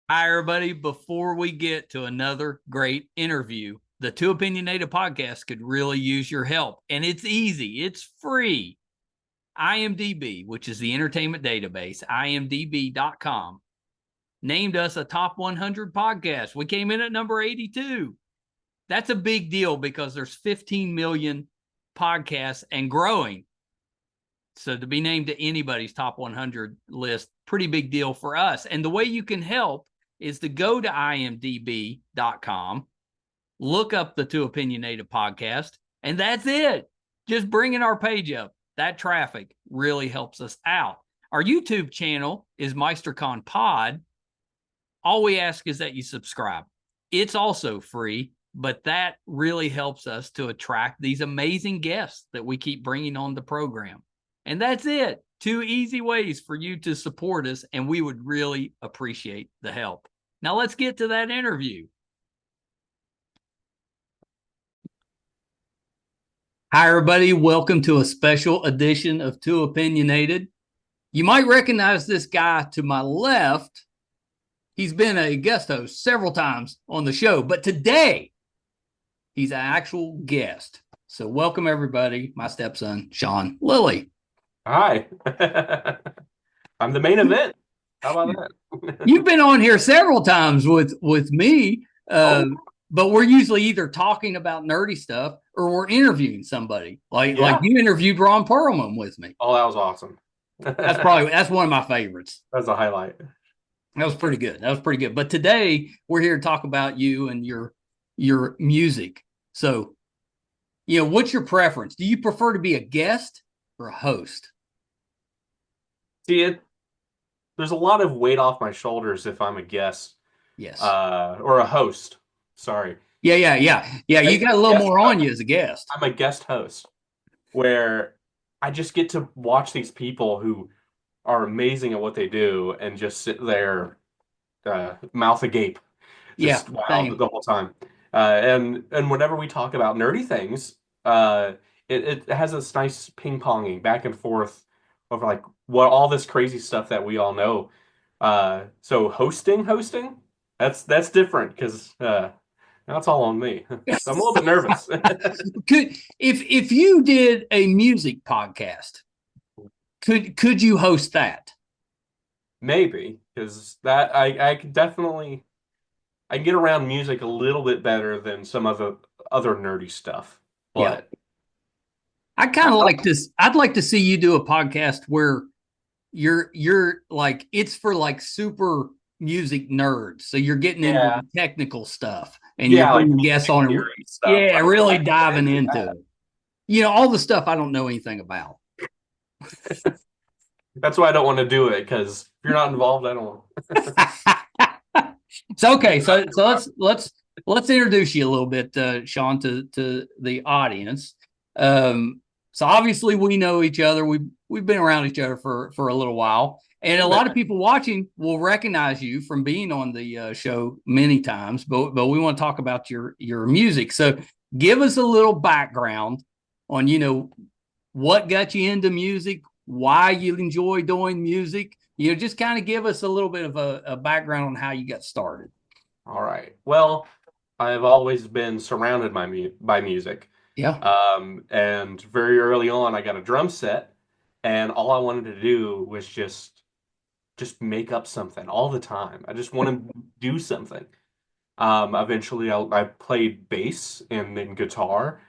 Hi, everybody. Before we get to another great interview, the Too Opinionated podcast could really use your help. And it's easy, it's free. IMDb, which is the entertainment database, imdb.com, named us a top 100 podcast. We came in at number 82. That's a big deal because there's 15 million podcasts and growing. So to be named to anybody's top 100 list, pretty big deal for us. And the way you can help is to go to imdb.com, look up the Too Opinionated podcast, and that's it. Just bringing our page up. That traffic really helps us out. Our YouTube channel is MeisterCon Pod. All we ask is that you subscribe. It's also free, but that really helps us to attract these amazing guests that we keep bringing on the program. And that's it. 2 easy ways for you to support us, and we would really appreciate the help. Now let's get to that interview. Hi, everybody. Welcome to a special edition of Too Opinionated. You might recognize this guy to my left. He's been a guest host several times on the show, but today he's an actual guest. So welcome, everybody, my stepson, Shawn Lilly. Hi. I'm the main event. How about that? You've been on here several times with me, but we're usually either talking about nerdy stuff or we're interviewing somebody. Like you interviewed Ron Perlman with me. Oh, that was awesome. That's one of my favorites. That's a highlight. That was pretty good. But today we're here to talk about you and your music. So, what's your preference? Do you prefer to be a guest or a host? See, there's a lot of weight off my shoulders if I'm a guest. Yes. Or a host. Sorry. Yeah. You got a little more on you as a guest. I'm a guest host where I just get to watch these people who are amazing at what they do and just sit there, mouth agape, just wow the whole time. And whenever we talk about nerdy things, it has this nice ping-ponging back and forth over like what all this crazy stuff that we all know. So hosting, that's different because that's all on me. So I'm a little bit nervous. If you did a music podcast, could you host that? Maybe, because that I can definitely I get around music a little bit better than some other nerdy stuff. But I kind of like this. I'd like to see you do a podcast where you're like it's for like super music nerds. So you're getting into technical stuff and you're putting guests on it. Yeah, really diving into it. All the stuff I don't know anything about. That's why I don't want to do it, because if you're not involved, I don't want. It's okay. So let's introduce you a little bit, Shawn, to the audience. So obviously we know each other. We've been around each other for a little while, and a lot of people watching will recognize you from being on the show many times. But we want to talk about your music. So give us a little background on what got you into music, why you enjoy doing music. Just kind of give us a little bit of a background on how you got started. All right. Well, I've always been surrounded by music. Yeah. And very early on, I got a drum set, and all I wanted to do was just make up something all the time. I just want to do something. Eventually, I played bass and then guitar,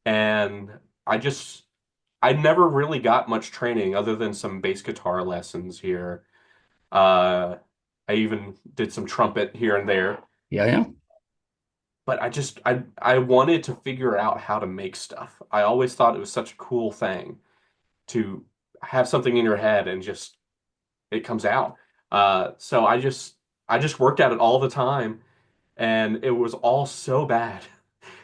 and I never really got much training other than some bass guitar lessons here. I even did some trumpet here and there. Yeah. But I wanted to figure out how to make stuff. I always thought it was such a cool thing to have something in your head and just it comes out. So I just worked at it all the time, and it was all so bad.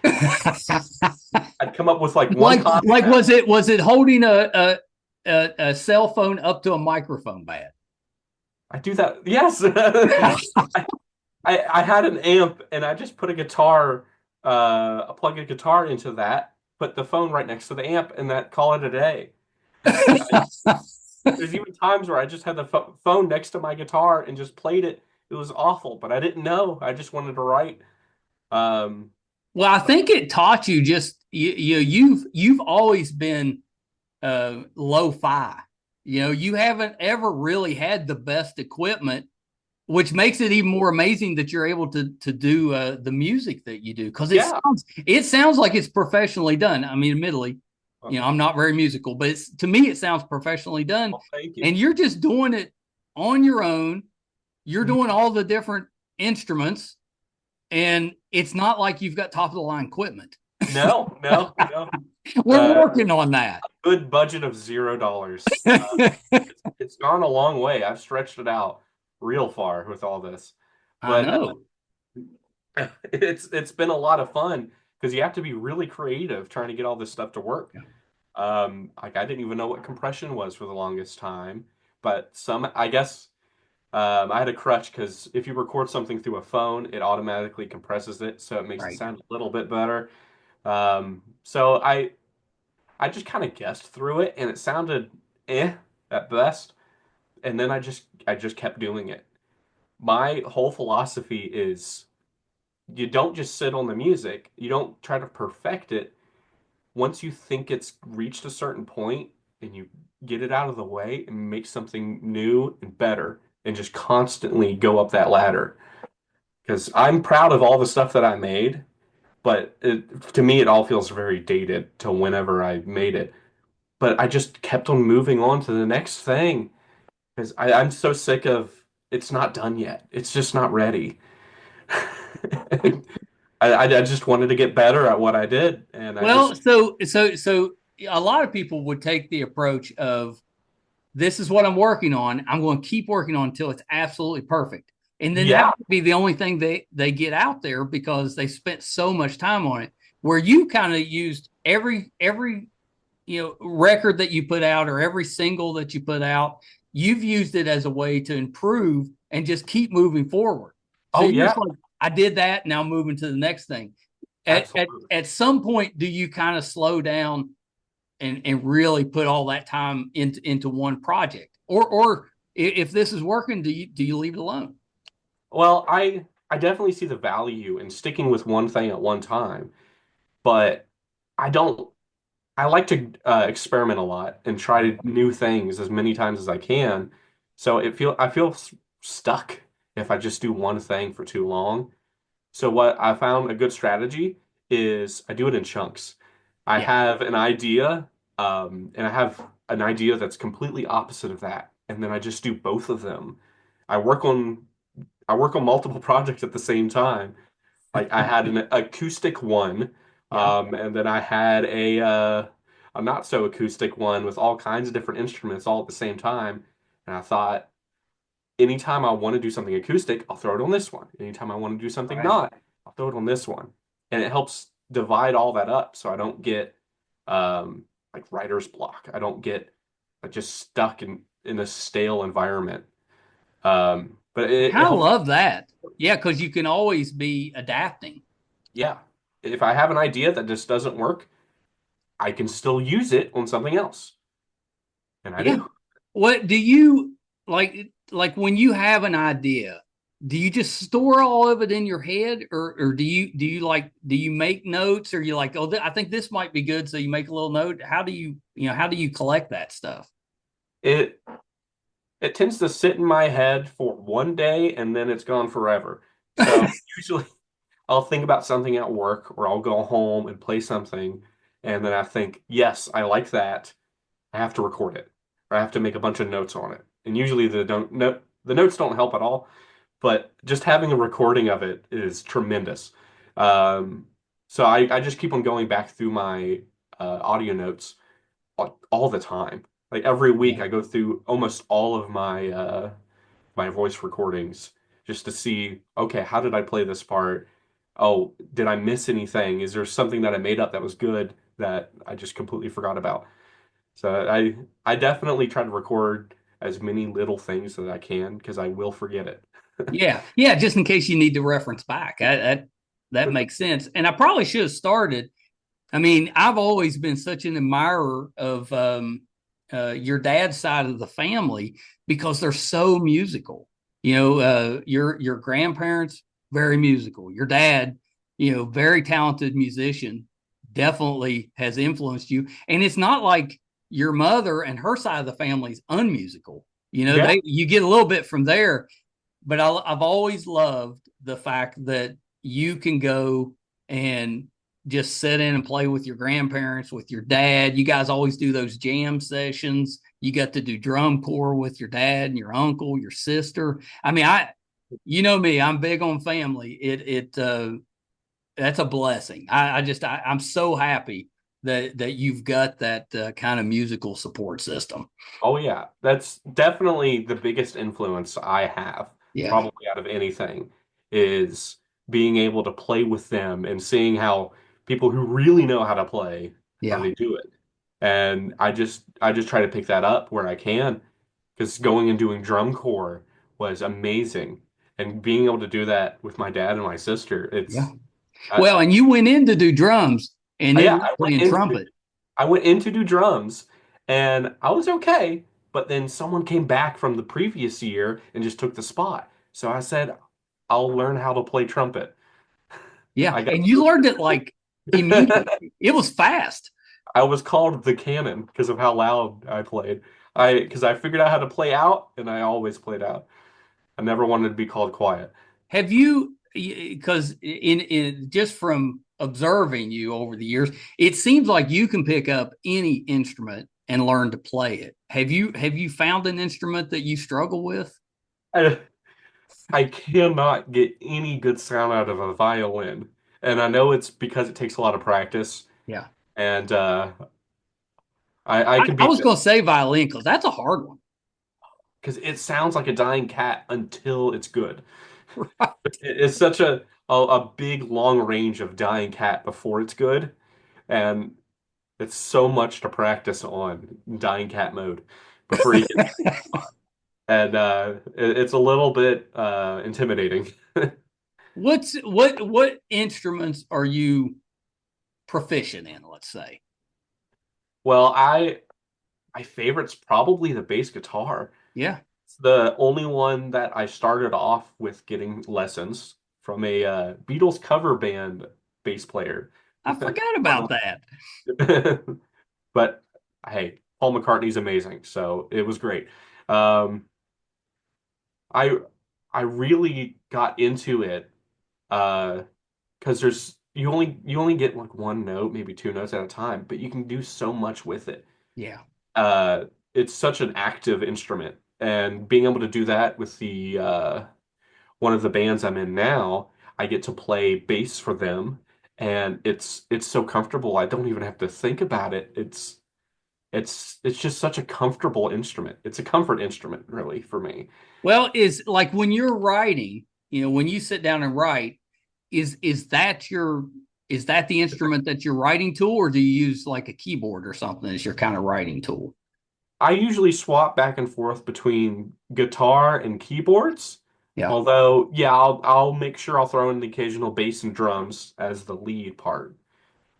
I'd come up with like was it holding a cell phone up to a microphone bad? I do that. Yes. I had an amp, and I just put a guitar, plug a guitar into that, put the phone right next to the amp, and that call it a day. There's even times where I just had the phone next to my guitar and just played it It was awful, but I didn't know. I just wanted to write. Um, Well, I think it taught you just you've always been lo-fi. You haven't ever really had the best equipment, which makes it even more amazing that you're able to do the music that you do, because yeah. it sounds like it's professionally done. I mean, admittedly, Well, I'm not very musical, but to me it sounds professionally done, thank you. and you're just doing it on your own. You're doing all the different instruments, and it's not like you've got top of the line equipment. No, no, no. We're working on that. Good budget of $0. It's gone a long way. I've stretched it out real far with all this, I but know. it's been a lot of fun because you have to be really creative trying to get all this stuff to work. Like I didn't even know what compression was for the longest time, but I guess I had a crutch because if you record something through a phone, it automatically compresses it, so it makes it Right. sound a little bit better. So I just kind of guessed through it, and it sounded at best. And then I just kept doing it. My whole philosophy is you don't just sit on the music. You don't try to perfect it. Once you think it's reached a certain point and you get it out of the way and make something new and better and just constantly go up that ladder. Because I'm proud of all the stuff that I made, but to me, it all feels very dated to whenever I made it. But I just kept on moving on to the next thing because I'm so sick of it's not done yet. It's just not ready. I just wanted to get better at what I did, and I Well, just so a lot of people would take the approach of, this is what I'm working on. I'm going to keep working on until it's absolutely perfect. And then that yeah. would be the only thing they get out there because they spent so much time on it. Where you kind of used every record that you put out, or every single that you put out, you've used it as a way to improve and just keep moving forward. So Oh you're yeah, just like, I did that, now moving to the next thing. absolutely. At some point, do you kind of slow down and really put all that time into one project, or if this is working, do you leave it alone? Well, I definitely see the value in sticking with one thing at one time, but I don't. I like to experiment a lot and try new things as many times as I can. So I feel stuck if I just do one thing for too long. So what I found a good strategy is I do it in chunks. I Yeah. have an idea, and I have an idea that's completely opposite of that, and then I just do both of them. I work on I work on multiple projects at the same time. Like I had an acoustic one, Yeah. and then I had a not so acoustic one with all kinds of different instruments all at the same time. And I thought, anytime I want to do something acoustic, I'll throw it on this one. Anytime I want to do something Right. not, I'll throw it on this one. And it helps divide all that up so I don't get um, like writer's block. I don't get just stuck in a stale environment. But I it kind of helps. love that. Yeah, because you can always be adapting. Yeah. If I have an idea that just doesn't work, I can still use it on something else. And I Yeah. do. What do you like when you have an idea? Do you just store all of it in your head, or do you make notes, or you like, oh, I think this might be good, so you make a little note? How do you collect that stuff? It it tends to sit in my head for one day and then it's gone forever. So usually I'll think about something at work or I'll go home and play something and then I think, yes, I like that. I have to record it or I have to make a bunch of notes on it. And usually the notes don't help at all, but just having a recording of it is tremendous. Um, so I just keep on going back through my audio notes all the time. Like every week, Yeah. I go through almost all of my voice recordings just to see, okay, how did I play this part? Oh, did I miss anything? Is there something that I made up that was good that I just completely forgot about? So I definitely try to record as many little things that I can because I will forget it. Yeah, yeah, just in case you need to reference back. That makes sense. And I probably should have started. I mean, I've always been such an admirer of your dad's side of the family because they're so musical. Your grandparents, very musical. Your dad, very talented musician, definitely has influenced you. And it's not like your mother and her side of the family is unmusical. Yeah. You get a little bit from there, but I've always loved the fact that you can go and just sit in and play with your grandparents, with your dad. You guys always do those jam sessions. You got to do drum corps with your dad and your uncle, your sister. I mean, you know me, I'm big on family. That's a blessing. I'm so happy that you've got that kind of musical support system. Oh yeah, that's definitely the biggest influence I have, Yeah. probably out of anything, is being able to play with them and seeing how people who really know how to play, how Yeah. they do it. And I just try to pick that up where I can, because going and doing drum corps was amazing. And being able to do that with my dad and my sister, Yeah. I, Well, and you went in to do drums and yeah, ended up playing trumpet. I went in to do drums and I was okay, but then someone came back from the previous year and just took the spot. So I said, I'll learn how to play trumpet. Yeah. I got And you learned it like immediately. It was fast. I was called the cannon because of how loud I played. Because I figured out how to play out and I always played out. I never wanted to be called quiet. Have you, because in just from observing you over the years, it seems like you can pick up any instrument and learn to play it. Have you found an instrument that you struggle with? I, I cannot get any good sound out of a violin. And I know it's because it takes a lot of practice. Yeah. And I can I be was going to say violin because that's a hard one. because it sounds like a dying cat until it's good. It's such a big long range of dying cat before it's good, and it's so much to practice on dying cat mode before you get to the spot. And it's a little bit intimidating. What instruments are you proficient in, let's say? Well, my favorite's probably the bass guitar. Yeah. It's the only one that I started off with getting lessons from a Beatles cover band bass player. I forgot about that. But hey, Paul McCartney's amazing, so it was great. Um, I I really got into it because you only get like one note, maybe two notes at a time, but you can do so much with it. Yeah. Uh, it's such an active instrument, and being able to do that with the one of the bands I'm in now, I get to play bass for them, and it's so comfortable. I don't even have to think about it. It's just such a comfortable instrument. It's a comfort instrument, really, for me. Well, is like when you're writing, when you sit down and write, is that the instrument that you're writing tool, or do you use like a keyboard or something as your kind of writing tool? I usually swap back and forth between guitar and keyboards. Yeah. Although, yeah, I'll make sure I'll throw in the occasional bass and drums as the lead part.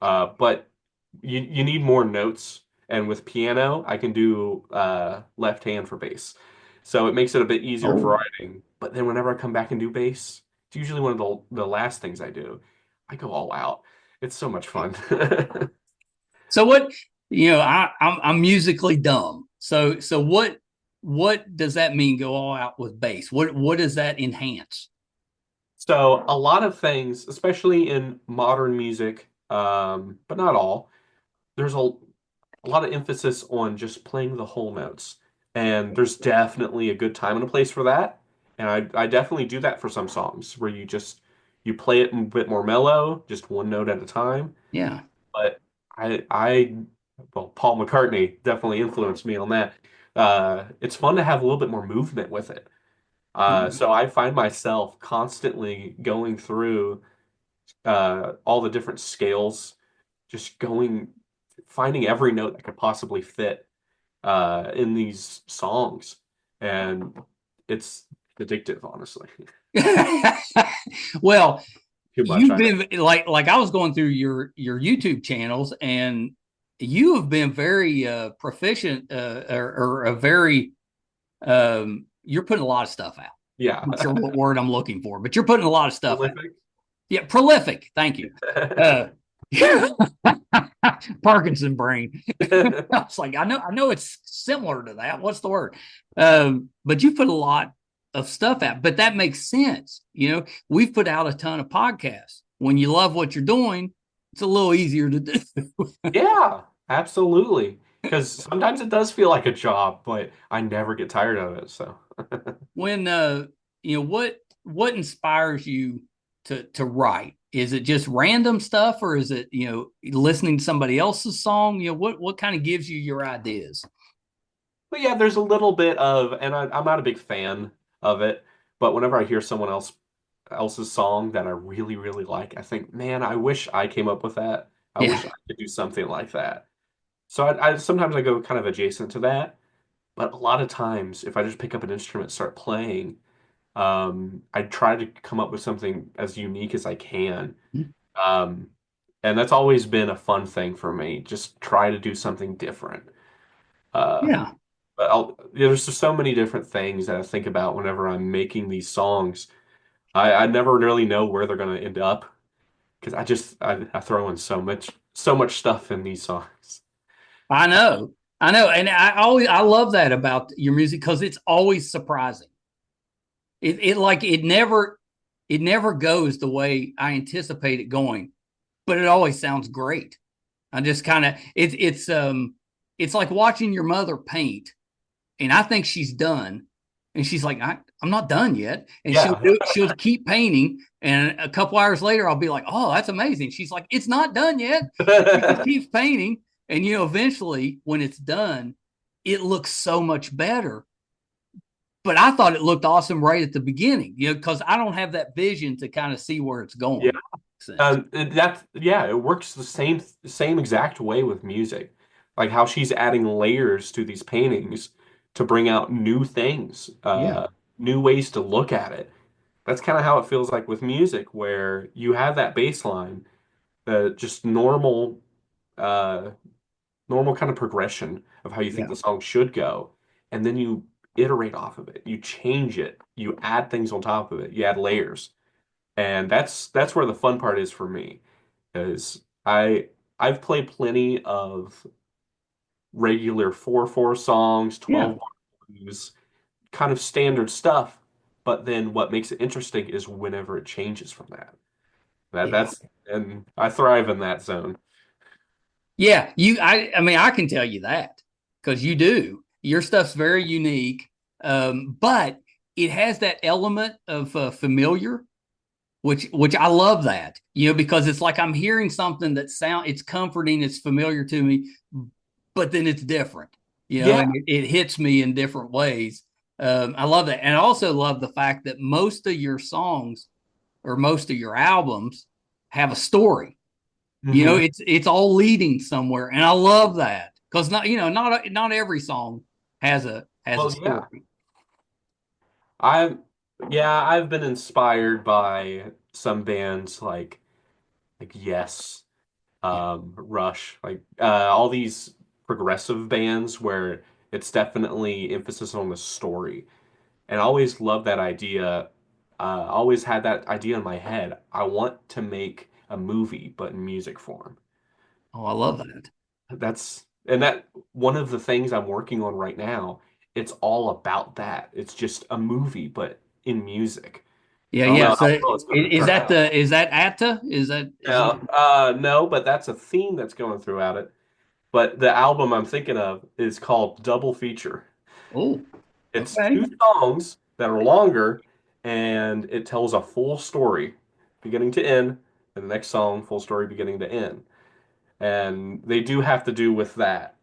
But you need more notes, and with piano, I can do left hand for bass, so it makes it a bit easier for Oh. writing. But then whenever I come back and do bass, it's usually one of the last things I do. I go all out. It's so much fun. So what, I'm musically dumb. So what does that mean, go all out with bass? What does that enhance? So a lot of things, especially in modern music, but not all, there's a lot of emphasis on just playing the whole notes. And there's definitely a good time and a place for that. And I definitely do that for some songs where you play it a bit more mellow, just one note at a time. Yeah. But I well, Paul McCartney definitely influenced me on that. It's fun to have a little bit more movement with it. So I find myself constantly going through all the different scales, just finding every note that could possibly fit in these songs, and it's addictive, honestly. Well, Too much, you've I know. been like I was going through your YouTube channels, and you have been very proficient, or a very you're putting a lot of stuff out. Yeah. Not sure what word I'm looking for, but you're putting a lot of stuff out. Prolific. Yeah, prolific. Thank you. Parkinson brain. I was like, I know it's similar to that. What's the word? But you put a lot of stuff out, but that makes sense. We've put out a ton of podcasts. When you love what you're doing, it's a little easier to do. Yeah, absolutely. Because sometimes it does feel like a job, but I never get tired of it. So, When what inspires you to write? Is it just random stuff, or is it listening to somebody else's song? What kind of gives you your ideas? but yeah, there's a little bit of, and I'm not a big fan of it, but whenever I hear someone else's song that I really, really like, I think, man, I wish I came up with that. I Yeah, wish I could do something like that. So I sometimes I go kind of adjacent to that, but a lot of times if I just pick up an instrument, and start playing, I try to come up with something as unique as I can. Um, and that's always been a fun thing for me. Just try to do something different. Uh, yeah, but there's just so many different things that I think about whenever I'm making these songs. I never really know where they're going to end up because I throw in so much stuff in these songs. I know, and I love that about your music because it's always surprising. It never goes the way I anticipate it going, but it always sounds great. I just kind of it's like watching your mother paint, and I think she's done, and she's like, I'm not done yet, and Yeah. she'll keep painting, and a couple hours later I'll be like, oh, that's amazing. She's like, it's not done yet. She just keeps painting, and eventually when it's done, it looks so much better. But I thought it looked awesome right at the beginning, because I don't have that vision to kind of see where it's Yeah. going. Sense. It works the same exact way with music. Like how she's adding layers to these paintings to bring out new things, Yeah, new ways to look at it. That's kind of how it feels like with music, where you have that bass line, just uh, normal kind of progression of how you think yeah, the song should go, and then you iterate off of it. You change it. You add things on top of it. You add layers. And that's where the fun part is for me, is I've played plenty of regular 4/4 songs, yeah, 12 blues, kind of standard stuff. But then what makes it interesting is whenever it changes from that. yeah. That's and I thrive in that zone. Yeah, I mean, I can tell you that because you do. Your stuff's very unique, but it has that element of familiar, which I love that. Because it's like I'm hearing something it's comforting, it's familiar to me, but then it's different. Yeah. And it hits me in different ways. I love that, and I also love the fact that most of your songs or most of your albums have a story. Hmm. It's all leading somewhere, and I love that because not every song has a Well, yeah. story. I've I've been inspired by some bands like Yes, Yeah. Rush, like all these progressive bands where it's definitely emphasis on the story. And I always loved that idea. Always had that idea in my head. I want to make a movie, but in music form. Oh, I love that. That one of the things I'm working on right now. It's all about that. It's just a movie, but in music. Yeah, I don't yeah. know how So well it's going to turn out. is that Atta? Is that No, no, but that's a theme that's going throughout it. But the album I'm thinking of is called Double Feature. oh, It's okay. two songs that are longer, and it tells a full story, beginning to end, and the next song, full story, beginning to end. And they do have to do with that.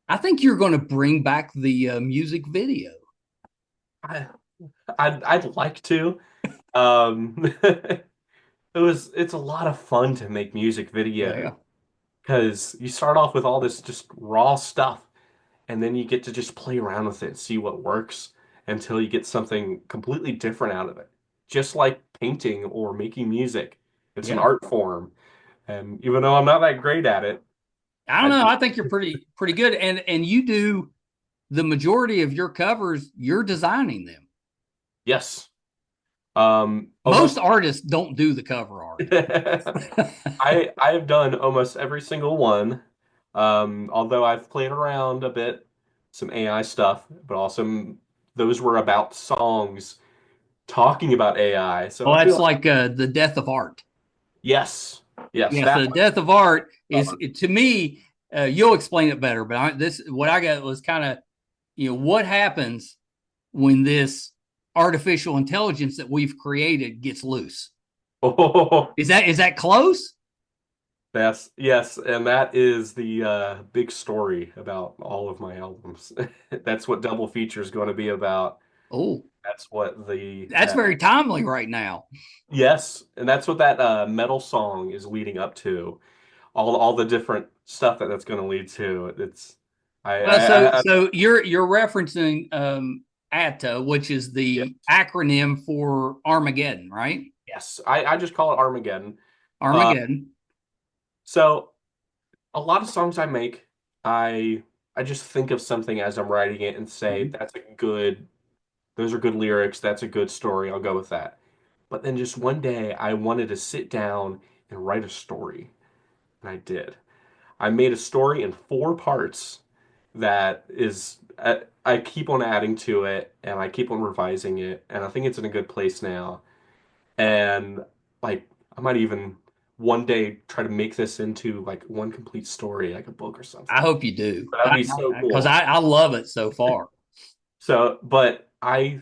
I think you're going to bring back the music video. I, I'd like to. It's a lot of fun to make music Yeah, videos yeah, because you start off with all this just raw stuff, and then you get to just play around with it, see what works until you get something completely different out of it. Just like painting or making music, it's an yeah. art form. And even though I'm not that great at it, I don't I know. do. I think you're pretty good, and you do the majority of your covers. You're designing them. Yes. Most Almost. artists don't do the cover art. I have done almost every single one. Although I've played around a bit, some AI stuff, but also those were about songs talking about AI. So Well, I feel that's like like the death of art. yes, yes, Yes, that the one. death of art is to me. You'll explain it better, but this what I got was kind of what happens when this artificial intelligence that we've created gets loose. Oh, Is that close? that's yes, and that is the big story about all of my albums. That's what double feature is going to be about. Oh, That's what the that's that very timely right now. yes, and that's what that metal song is leading up to. All the different stuff that's going to lead to. It's Well, so I so you're referencing ATA, which is yeah, the acronym for Armageddon, right? yes, I just call it Armageddon. Uh, Armageddon. so a lot of songs I make, I I just think of something as I'm writing it and say Mhm. that's a good, those are good lyrics, that's a good story, I'll go with that. But then just one day I wanted to sit down and write a story, and I did. I made a story in four parts that is I keep on adding to it and I keep on revising it and I think it's in a good place now. And like I might even one day try to make this into like one complete story, like a book or I something. hope you do, That'd be so because cool. I love it so far. So, but I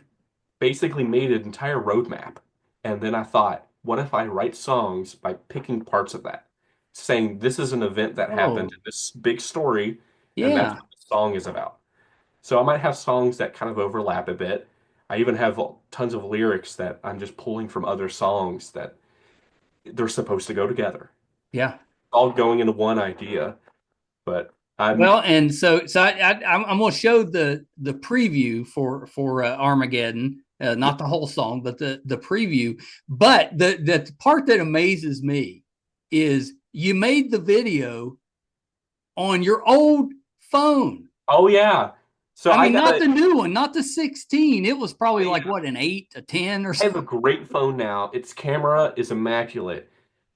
basically made an entire roadmap. And then I thought, what if I write songs by picking parts of that, saying this is an event that happened Oh, in this big story, and that's yeah, what the song is about. So I might have songs that kind of overlap a bit. I even have tons of lyrics that I'm just pulling from other songs that they're supposed to go together, yeah. all going into one idea. But I'm Well, and I'm going to show the preview for Armageddon, yeah. not the whole song, but the preview. But the part that amazes me is you made the video on your old phone. Oh yeah. So I I mean, got not it. the new one, not the 16. It was Oh probably like yeah. what, an 8, a 10 or I have a something. great phone now. Its camera is immaculate.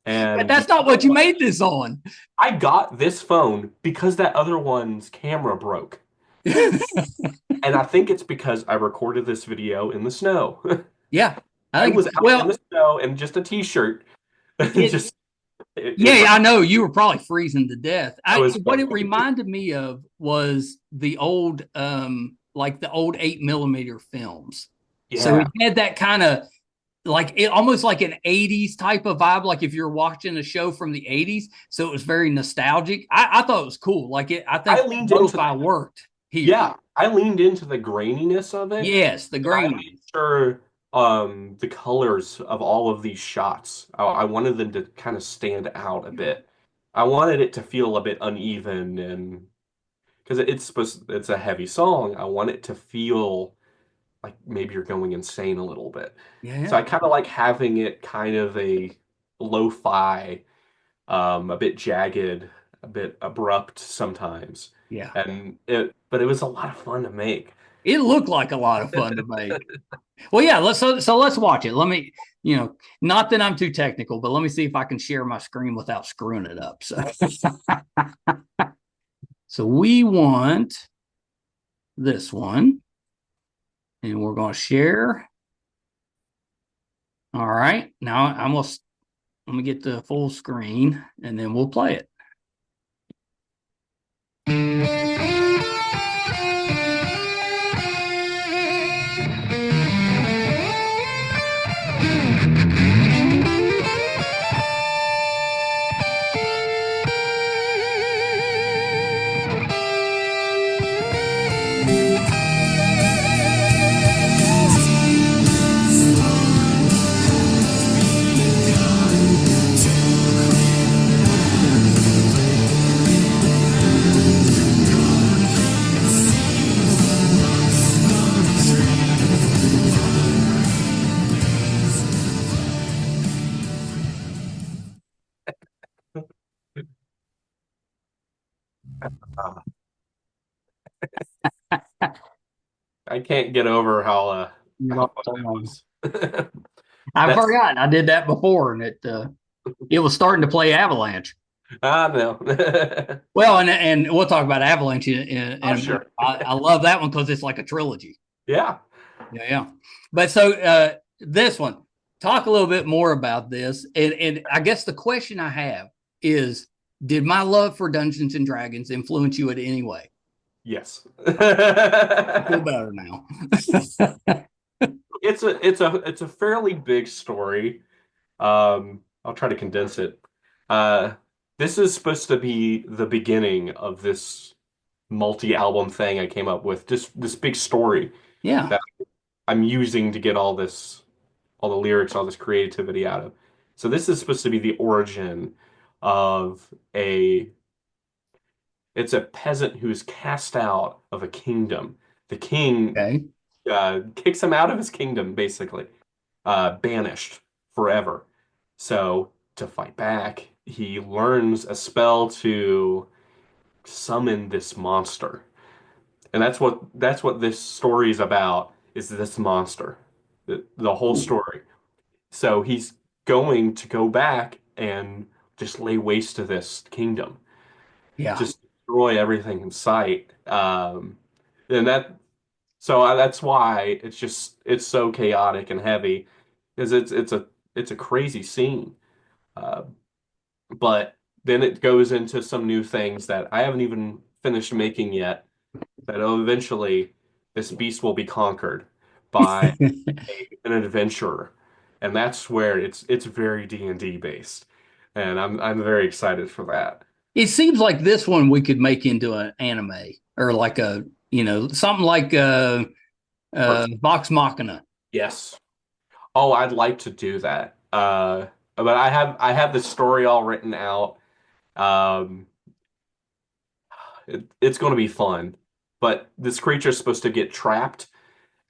But And the that's not other what you one, made this on. I got this phone because that other one's camera broke. And I think it's because I recorded this video in the snow. Yeah, I I think, was out in well, the snow in just a t-shirt. it, Just it yeah, hurt. I know you were probably freezing to death. I was What it frozen. reminded me of was the old, like the old 8 millimeter films. So Yeah. it had that kind of like it almost like an 80s type of vibe, like if you're watching a show from the 80s. So it was very nostalgic. I thought it was cool. I I think leaned into lo-fi worked here. yeah, I leaned into the graininess of it. Yes, the And I made graininess. sure the colors of all of these shots, I wanted them to kind of stand out a bit. I wanted it to feel a bit uneven and because it's a heavy song, I want it to feel like maybe you're going insane a little bit. So Yeah, I kind of like having it kind of a lo-fi, a bit jagged, a bit abrupt sometimes. yeah. But it was a lot of fun to make. It looked like a lot of fun to make. Well, yeah. So let's watch it. Let me, not that I'm too technical, but let me see if I can share my screen without screwing it up. So we want this one, and we're going to share. All right. Now let me get the full screen, and then we'll play it. I can't get over how You're how not fun so that long. was. I That's forgot I did that before, and it was starting to play Avalanche. no. Well, and we'll talk about Avalanche in Oh, a minute. sure. I love that one because it's like a trilogy. Yeah. Yeah, yeah. But so this one, talk a little bit more about this. And I guess the question I have is, did my love for Dungeons and Dragons influence you in any way? Yes. I feel better now. It's a fairly big story. I'll try to condense it. Uh, this is supposed to be the beginning of this multi-album thing I came up with. Just this big story Yeah. that I'm using to get all the lyrics, all this creativity out of. So this is supposed to be the origin of it's a peasant who's cast out of a kingdom. The king Okay. kicks him out of his kingdom, basically, banished forever. So to fight back, he learns a spell to summon this monster, and that's what this story is about. Is this monster, the whole Ooh. story. So he's going to go back and just lay waste to this kingdom, Yeah. just destroy everything in sight. And that's why it's so chaotic and heavy, because it's a crazy scene. Uh, but then it goes into some new things that I haven't even finished making yet. That eventually this beast will be conquered by an adventurer, and that's where it's very D&D based, and I'm very excited for that. It seems like this one we could make into an anime or like something like Perfect. Vox Machina. Yes. Oh, I'd like to do that. But I have the story all written out. Um, it's going to be fun. But this creature's supposed to get trapped,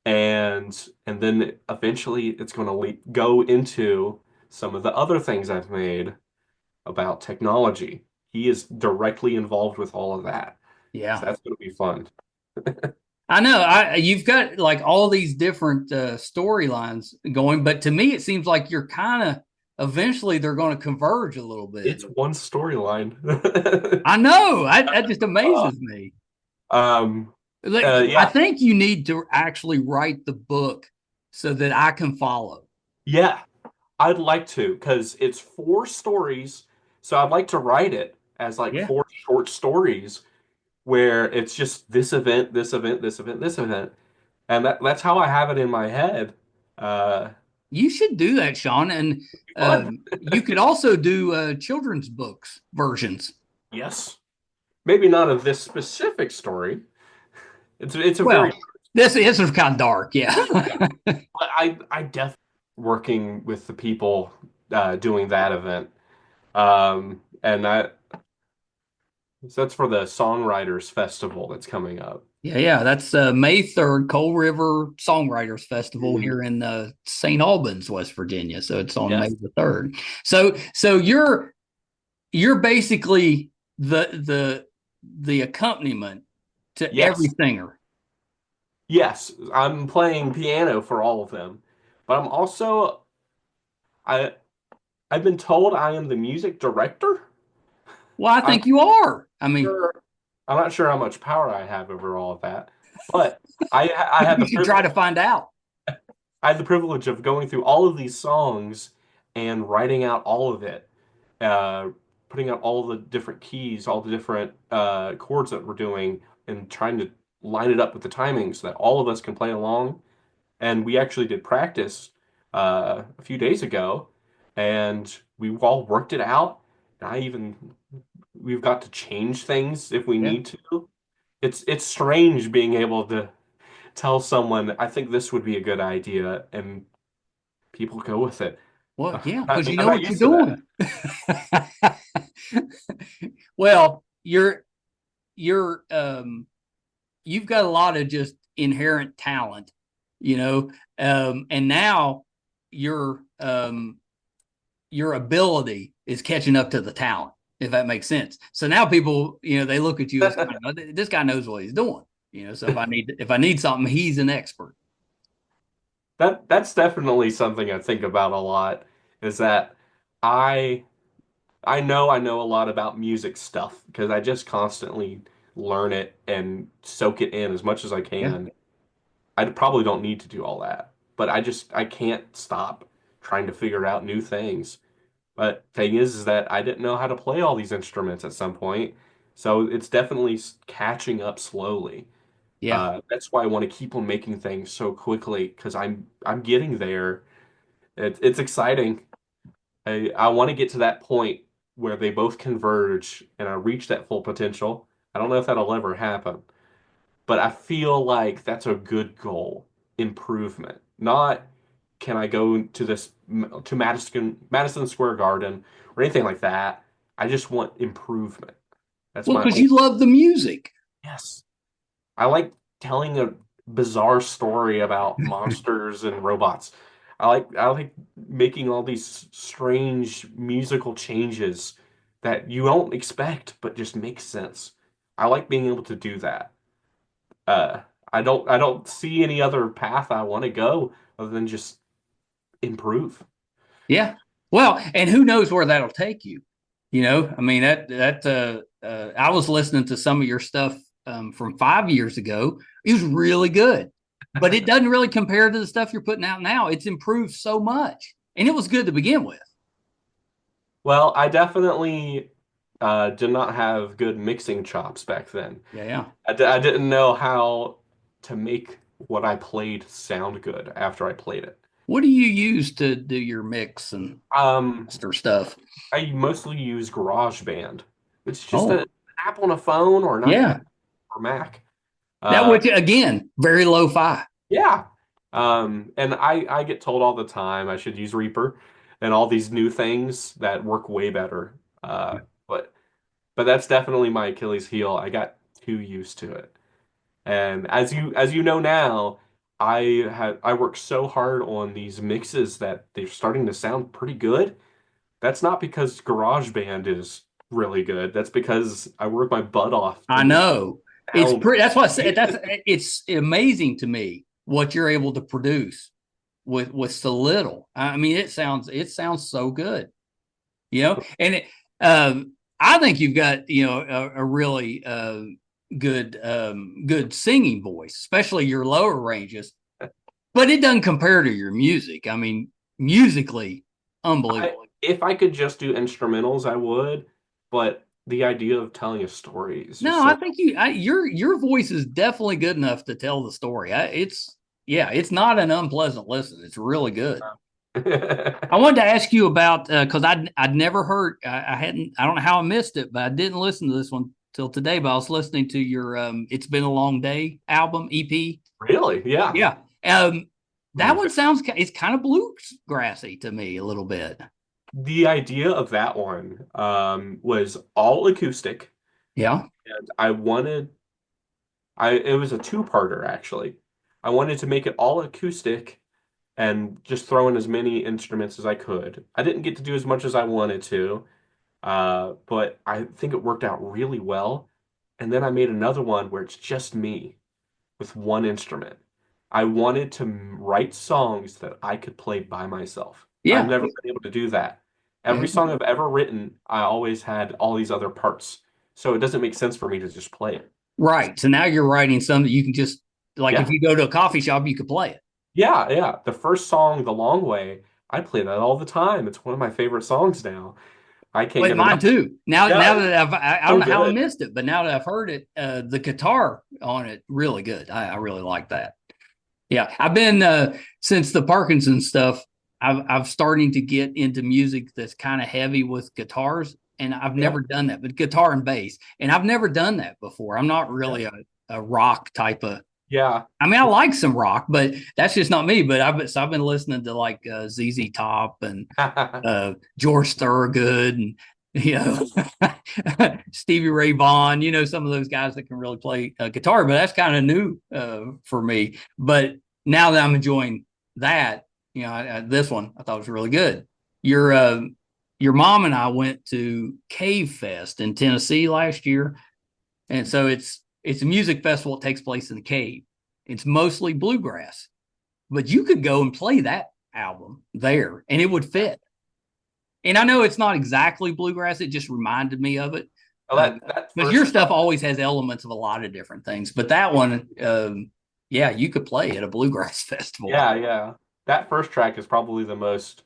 and then eventually it's going to go into some of the other things I've made about technology. He is directly involved with all of that. So Yeah. that's going to be fun. I know. You've got like all these different storylines going, but to me, it seems like you're kind of eventually they're going to converge a little bit. It's one storyline. I know. That just amazes me. Um, Like, I yeah, think you need to actually write the book so that I can follow. yeah. I'd like to, because it's four stories. So I'd like to write it as like Yeah. four short stories where it's just this event, this event, this event, this event. And that's how I have it in my head. You should do that, Shawn. And Fun. you could also do children's books versions. Yes. Maybe not of this specific story. It's a very Well, this is kind of dark. Yeah. I definitely working with the people doing that event. And so that's for the Songwriters Festival that's coming up. Yeah, yeah. That's May 3rd, Coal River Songwriters Festival Mhm. here in Saint Albans, West Virginia. So it's on May Yes. the 3rd. So you're basically the accompaniment to every Yes. singer. Yes. I'm playing piano for all of them. But I I've been told I am the music director. Well, I I'm think you are. I mean, sure I'm not sure how much power I have over all of that. But I had the you should try to privilege find out. I had the privilege of going through all of these songs and writing out all of it, uh, putting out all the different keys, all the different chords that we're doing, and trying to line it up with the timing so that all of us can play along. And we actually did practice a few days ago, and we all worked it out. And we've got to change things if we Yeah. need to. It's strange being able to tell someone, I think this would be a good idea, and people go with it. Well, I'm yeah, not, because you I'm know not what you're used to that. doing. Well, you've got a lot of just inherent talent, and now your your ability is catching up to the talent, if that makes sense. So now people, they look at you as kind of, this guy knows what he's doing. So if I need something, he's an expert. That's definitely something I think about a lot, is that I I know a lot about music stuff because I just constantly learn it and soak it in as much as I Yeah. can. I probably don't need to do all that, but I can't stop trying to figure out new things. But thing is that I didn't know how to play all these instruments at some point, so it's definitely catching up slowly. Yeah. That's why I want to keep on making things so quickly because I'm getting there. It's exciting. I want to get to that point where they both converge and I reach that full potential. I don't know if that'll ever happen, but I feel like that's a good goal. Improvement. Not can I go to Madison Square Garden or anything like that. I just want improvement. That's Well, my because only. you love the music. Yes. I like telling a bizarre story about monsters and robots. I like making all these strange musical changes that you don't expect but just make sense. I like being able to do that. Uh, I don't see any other path I want to go other than just improve. Yeah. Well, and who knows where that'll take you? I mean I was listening to some of your stuff from 5 years ago. It was really good, but it doesn't really compare to the stuff you're putting out now. It's improved so much, and it was good to begin with. Well, I definitely did not have good mixing chops back then. Yeah, yeah. I didn't know how to make what I played sound good after I played it. What do you use to do your mix and Um, master stuff? I mostly use GarageBand. It's just Oh, an app on a phone or an yeah. iPad or Mac. That Uh, would again very lo-fi. yeah. And I get told all the time I should use Reaper and all these new things that work way better. But that's definitely my Achilles heel. I got too used to it. And as you know now, I work so hard on these mixes that they're starting to sound pretty good. That's not because GarageBand is really good. That's because I work my butt off to I make know. It's sound pretty. That's what I said. amazing. It's amazing to me what you're able to produce with so little. I mean, it sounds so good. And I think you've got a really good singing voice, especially your lower ranges. But it doesn't compare to your music. I mean, musically, unbelievable. If I could just do instrumentals, I would, but the idea of telling a story is just No, I so. think your voice is definitely good enough to tell the story. It's not an unpleasant listen. It's really good. I wanted to ask you about because I'd never heard I hadn't I don't know how I missed it, but I didn't listen to this one till today. But I was listening to your "It's Been a Long Day" album EP. Really? Yeah. Yeah, that one sounds it's kind of bluegrassy to me a little bit. The idea of that one was all acoustic, Yeah, and I it was a two-parter actually. I wanted to make it all acoustic and just throw in as many instruments as I could. I didn't get to do as much as I wanted to, but I think it worked out really well. And then I made another one where it's just me with one instrument. I wanted to write songs that I could play by myself. I've yeah, never been able to do that. yeah. Every song I've ever written, I always had all these other parts. So it doesn't make sense for me to just play it. Right. So now you're writing something that you can just like if Yeah. you go to a coffee shop, you could play it. Yeah, yeah. The first song, The Long Way, I play that all the time. It's one of my favorite songs now. I can't But get mine enough. too. Now, Yeah, now it's that I don't so know how I good. missed it, but now that I've heard it, the guitar on it really good. I really like that. Yeah, I've been since the Parkinson stuff. I've starting to get into music that's kind of heavy with guitars, and I've Yeah, never done that. But guitar and bass, and I've never done that before. I'm not yeah, really a rock type of. yeah. I mean, I like some rock, but that's just not me. But I've been listening to like ZZ Top and George Thorogood and you know Stevie Ray Vaughan, some of those guys that can really play guitar, but that's kind of new for me. But now that I'm enjoying that, this one I thought was really good. Your mom and I went to Cave Fest in Tennessee last year, and so it's a music festival that takes place in the cave. It's mostly bluegrass, but you could go and play that album there and it would fit. And I know it's not exactly bluegrass. It just reminded me of it. Well, that Because first your stuff always has elements of a lot of different things. But that one, yeah, you could play at a bluegrass festival. yeah. That first track is probably the most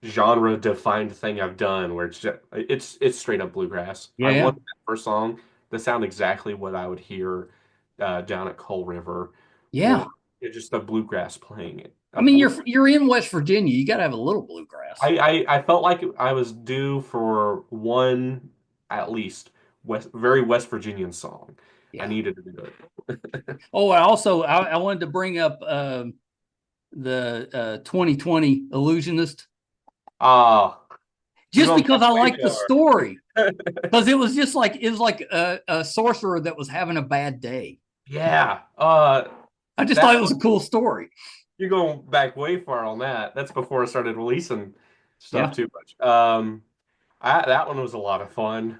genre defined thing I've done where it's straight up bluegrass. Yeah, I yeah. want that first song to sound exactly what I would hear down at Coal River Yeah. or just a bluegrass playing it. I mean, you're in West Virginia. You got to have a little bluegrass. I felt like I was due for one at least very West Virginian song. I Yeah. needed to do it. Oh, I wanted to bring up the 2020 Illusionist Ah, we're just going because back I way like the story. Because it was like a sorcerer that was having a bad day. Yeah. I just thought That it was a cool story. you're going back way far on that. That's before I started releasing stuff Yeah. too much. That one was a lot of fun.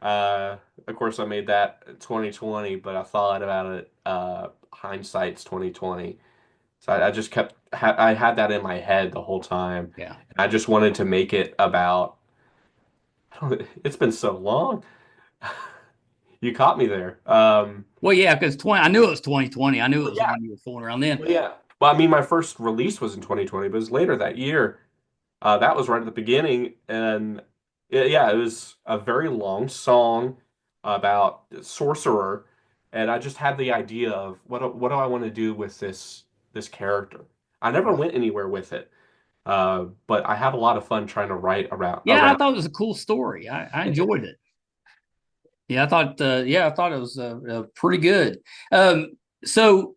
Uh, of course, I made that 2020, but I thought about it. Hindsight's 2020. So I just I had that in my head the whole time. Yeah. I just wanted to make it about. It's been so long. You caught me there. Well, yeah, because 20, I knew it was 2020. I knew it Well, was yeah, when you were fooling around then. well, yeah. Well, I mean, my first release was in 2020, but it was later that year. That was right at the beginning, and yeah, it was a very long song about sorcerer, and I just had the idea of what do I want to do with this character. I never Yeah. went anywhere with it, but I had a lot of fun trying to write Yeah, I thought it was a cool story. I enjoyed it. Yeah, I thought it was pretty good. Um, so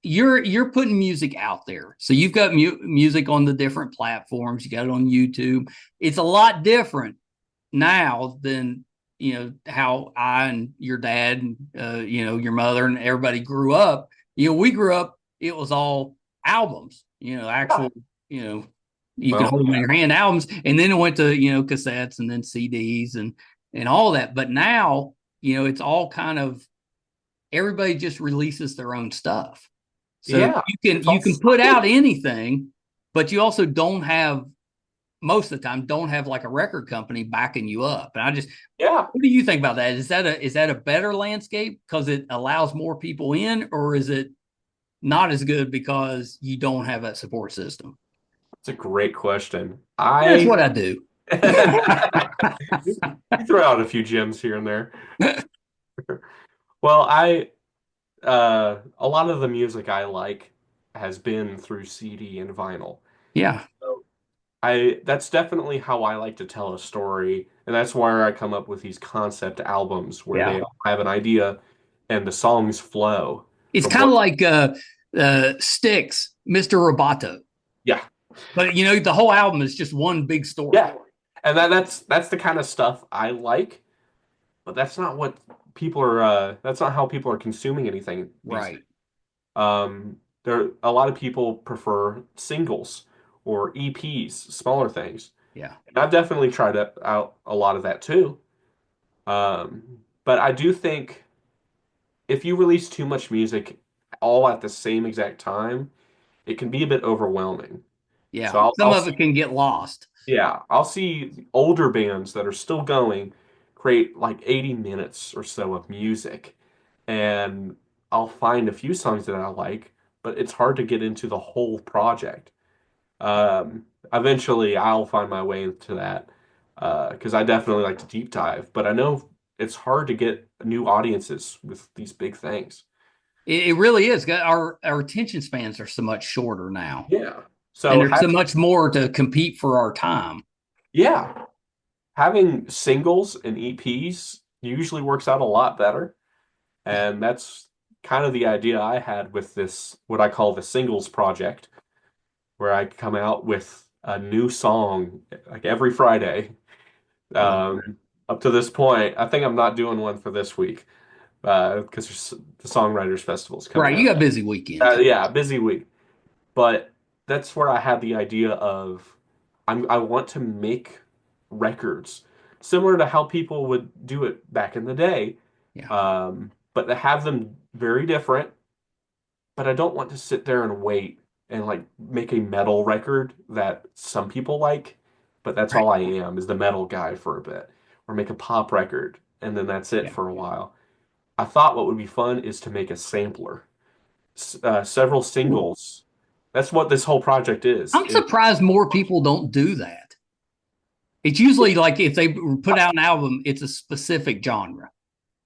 you're putting music out there. So you've got music on the different platforms. You got it on YouTube. It's a lot different now than how I and your dad and your mother and everybody grew up. We grew up. It was all albums. Actual. You know, you could Well, hold them in your hand albums, and then it went to cassettes and then CDs and all that. But now it's all kind of everybody just releases their own stuff. So yeah, it's you all can put out anything, but you also don't have most of the time don't have like a record company backing you up. And yeah. what do you think about that? Is that a better landscape because it allows more people in, or is it not as good because you don't have that support system? It's a great question. That's I what I do. you throw out a few gems here and there. Well, I a lot of the music I like has been through CD and vinyl. Yeah. So I that's definitely how I like to tell a story, and that's where I come up with these concept albums where Yeah. they all have an idea and the songs flow It's from kind what of like Styx, Mr. Roboto. yeah. But the whole album is just one big story. Yeah. And that's the kind of stuff I like, but that's not what people are that's not how people are consuming anything these days. Right. There a lot of people prefer singles or EPs, smaller things. Yeah. And I've definitely tried out a lot of that too. But I do think if you release too much music all at the same exact time, it can be a bit overwhelming. So Yeah. Some of it can get lost. I'll see older bands that are still going create like 80 minutes or so of music, and I'll find a few songs that I like, but it's hard to get into the whole project. Eventually, I'll find my way into that because I definitely like to deep dive, but I know it's hard to get new audiences with these big things. It really is. Our attention spans are so much shorter now, Yeah. and So, there's so much more to compete for our time. yeah, having singles and EPs usually works out a lot better. Yeah. And that's kind of the idea I had with this, what I call the singles project, where I come out with a new song like every Friday. I love it. Up to this point, I think I'm not doing one for this week because the Songwriters Festival is coming Right. You up. got a busy weekend. Yeah, busy week. But that's where I had the idea of I want to make records similar to how people would do it back in the day, Yeah. but to have them very different. But I don't want to sit there and wait and like make a metal record that some people like, but that's Right. all I am is the metal guy for a bit, or make a pop record and then that's it Yeah. for a while. I thought what would be fun is to make a sampler, several singles. That's what this whole project is. I'm surprised more people don't do that. It's usually like if they put out an album, it's a specific genre.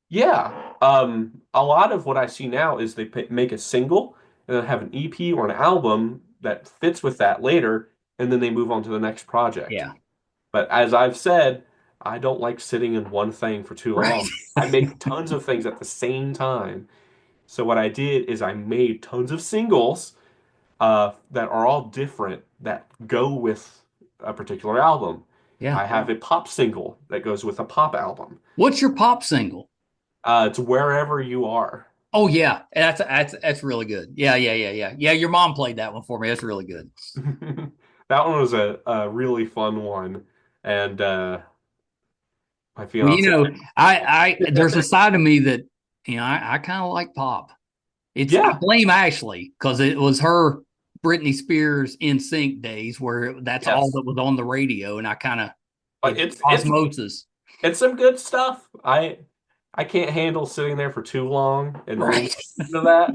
Yeah. A lot of what I see now is they make a single and then have an EP or an album that fits with that later, and then they move on to the next project. Yeah. But as I've said, I don't like sitting in one thing for too Right. long. I make tons of things at the same time. So what I did is I made tons of singles that are all different that go with a particular album. Yeah. I have a pop single that goes with a pop album. What's your pop single? It's Wherever You Are. Oh yeah, that's really good. Yeah, yeah, yeah, yeah. Yeah, your mom played that one for me. That's really good. That one was a really fun one, and my Well, fiance. I there's a side of me that I kind of like pop. I Yeah, blame Ashley because it was her Britney Spears in sync days where that's all yes, that was on the radio, and I kind of it's it's osmosis. it's some good stuff. I can't handle sitting there for too long and only Right. listening to that,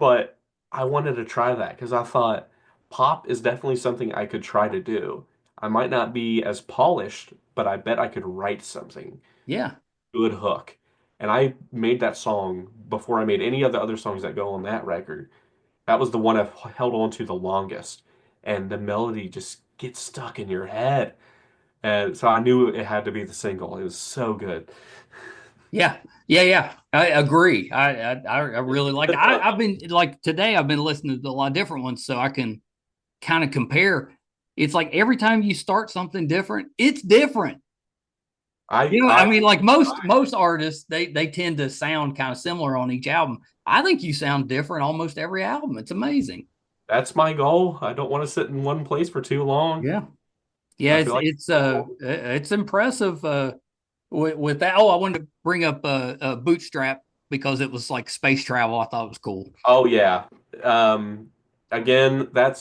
but I wanted to try that because I thought pop is definitely something I could try to do. I might not be as polished, but I bet I could write something Yeah. good hook. And I made that song before I made any of the other songs that go on that record. That was the one I've held on to the longest. And the melody just gets stuck in your head. And so I knew it had to be the single. It was so good. Yeah. Yeah, yeah. I agree. I really like I've been like today I've been listening to a lot of different ones so I can kind of compare. It's like every time you start something different, it's different. I I mean, like most artists, they tend to sound kind of similar on each album. I think you sound different almost every album. It's amazing. that's my goal. I don't want to sit in one place for too long. Yeah. Yeah, I feel like it's impressive with that. Oh, I wanted to bring up Bootstrap because it was like space travel. I thought it was cool. oh yeah. Um, again, that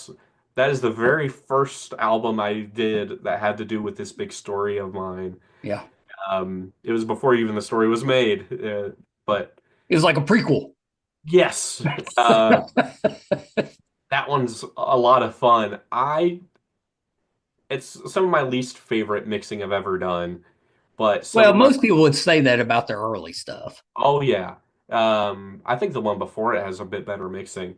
is the very first album I did that had to do with this big story of mine. Yeah. It was before even the story was made, but It was like a prequel. yes, that one's a lot of fun. It's some of my least favorite mixing I've ever done, but some Well, of my, most people would say that about their early stuff. oh yeah, I think the one before it has a bit better mixing,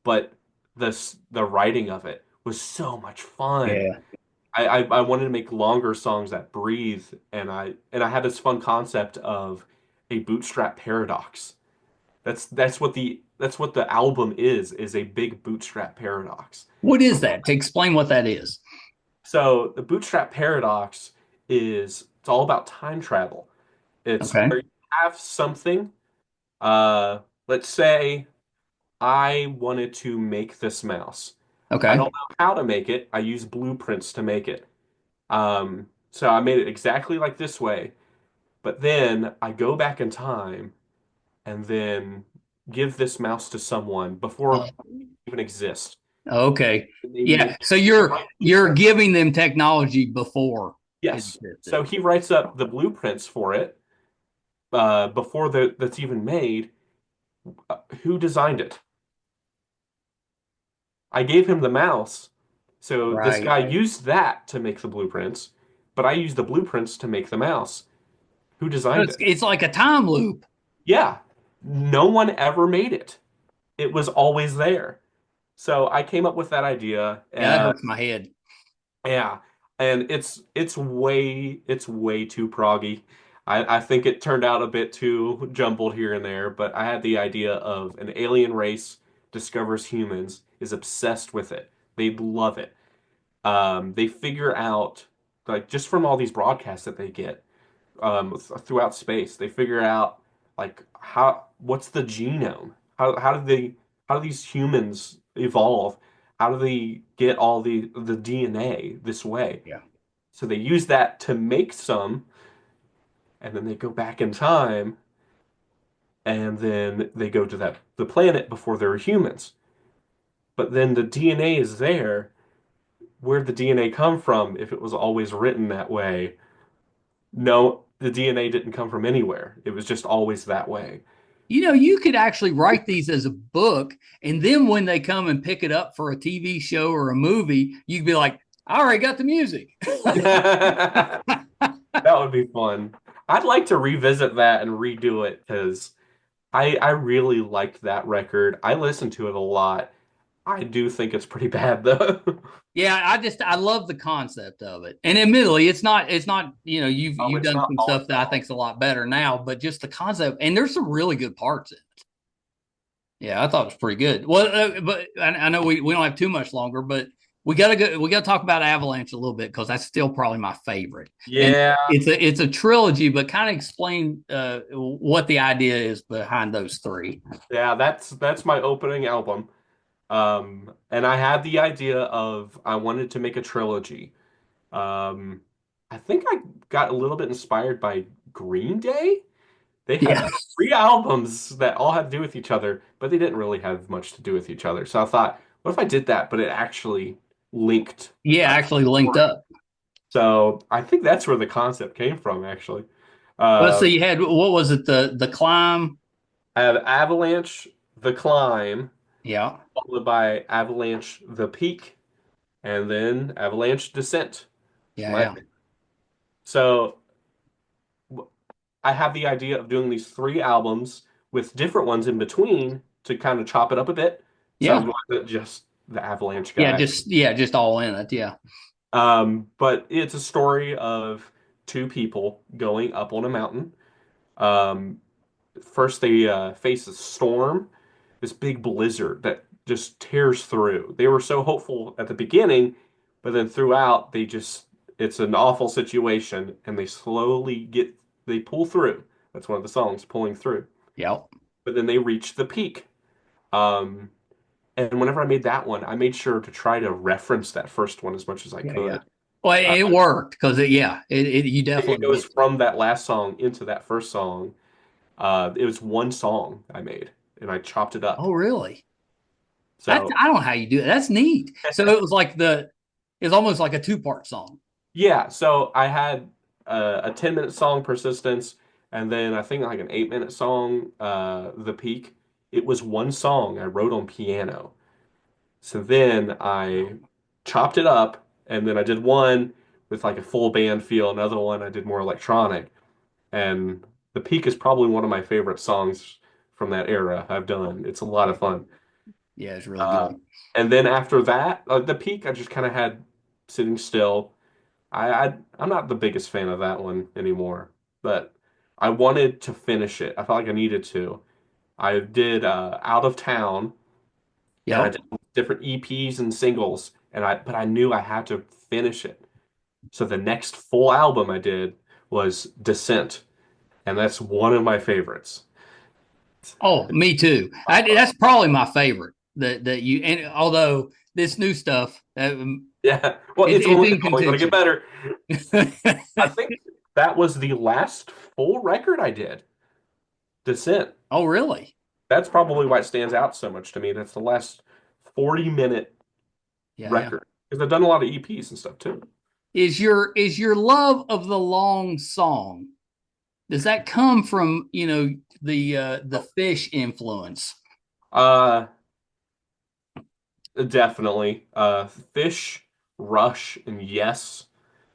but the writing of it was so much fun. Yeah. I wanted to make longer songs that breathe, and I had this fun concept of a bootstrap paradox. That's what the album is a big bootstrap paradox. What is that? To explain what that is. So the bootstrap paradox is it's all about time travel. It's Okay. where you have something. Let's say I wanted to make this mouse. I Okay. don't know how to make it. I use blueprints to make it. So I made it exactly like this way, but then I go back in time and then give this mouse to someone before Uh, it even exists. okay. Maybe Yeah. So they you're write you're blueprints. giving them technology before it Yes. existed. So he writes up the blueprints for it before that's even made. Who designed it? I gave him the mouse. So this Right. guy used that to make the blueprints, but I used the blueprints to make the mouse. Who So designed It's it? it's like a time loop. Yeah. No one ever made it. It was always there. So I came up with that idea. Yeah, that hurts my head. Yeah, and it's way too proggy. I think it turned out a bit too jumbled here and there, but I had the idea of an alien race discovers humans, is obsessed with it. They love it. They figure out like just from all these broadcasts that they get throughout space, they figure out like what's the genome? How do these humans evolve? How do they get all the DNA this way? Yeah. So they use that to make some, and then they go back in time, and then they go to the planet before there were humans. but then the DNA is there. Where'd the DNA come from if it was always written that way? No, the DNA didn't come from anywhere. It was just always that way. You could actually write these as a book, and then when they come and pick it up for a TV show or a movie, you'd be like, I already got the music. That would be fun. I'd like to revisit that and redo it because I really liked that record. I listened to it a lot. I do think it's pretty bad though. Yeah, I love the concept of it. And admittedly, it's not, Oh, you've it's done not some stuff polished that at I all. think's a lot better now, but just the concept, and there's some really good parts in it. Yeah, I thought it was pretty good. Well, but I know we don't have too much longer, but we gotta talk about Avalanche a little bit because that's still probably my favorite. And Yeah, it's a trilogy, but kind of explain what the idea is behind those three. yeah, that's my opening album. And I had the idea of I wanted to make a trilogy. Um, I think I got a little bit inspired by Green Day. They had Yeah. three albums that all had to do with each other, but they didn't really have much to do with each other. So I thought, what if I did that, but it actually linked Yeah, actually linked story? up. So I think that's where the concept came from, actually. Let's see, Uh, you had what was it, the climb? I have Avalanche, The Climb, Yeah. followed by Avalanche, The Peak, and then Avalanche Descent. It's Yeah, my yeah. favorite. So I have the idea of doing these three albums with different ones in between to kind of chop it up a bit. So I Yeah. wasn't just the Avalanche Yeah, guy. just all in it. Yeah. But it's a story of two people going up on a mountain. Um, First, they face a storm, this big blizzard that just tears through. They were so hopeful at the beginning, but then throughout, it's an awful situation, and they pull through. That's one of the songs, Pulling Through. Yep. But then they reach the peak. Um, and whenever I made that one, I made sure to try to reference that first one as much as I Yeah, yeah. could. Well, Uh, it worked because you it definitely was get. from that last song into that first song. It was one song I made, and I chopped it up. Oh, really? So I don't know how you do it. That's neat. So it was it's almost like a two-part song. yeah, so I had a 10-minute song, Persistence, and then I think like an 8-minute song, The Peak. It was one song I wrote on piano. So then I chopped it up, and then I did one with like a full band feel, another one I did more electronic. And The Peak is probably one of my favorite songs from that era I've done. It's a lot of fun. Yeah, it's really Uh, good. and then after that, The Peak, I just kind of had sitting still. I'm not the biggest fan of that one anymore, but I wanted to finish it. I felt like I needed to. I did Out of Town, and I Yep. did different EPs and singles, but I knew I had to finish it. So the next full album I did was Descent, and that's one of my favorites. Oh, me too. That's probably my favorite. That you and although this new stuff, Yeah, well, it's in it's only going to get contention. better. I think that was the last full record I did, Descent. Oh, really? That's probably why it stands out so much to me. That's the last 40-minute Yeah, yeah. record. Because I've done a lot of EPs and stuff too. Is your love of the long song? Does that come from the Phish influence? Uh, Definitely. Phish, Rush, and Yes.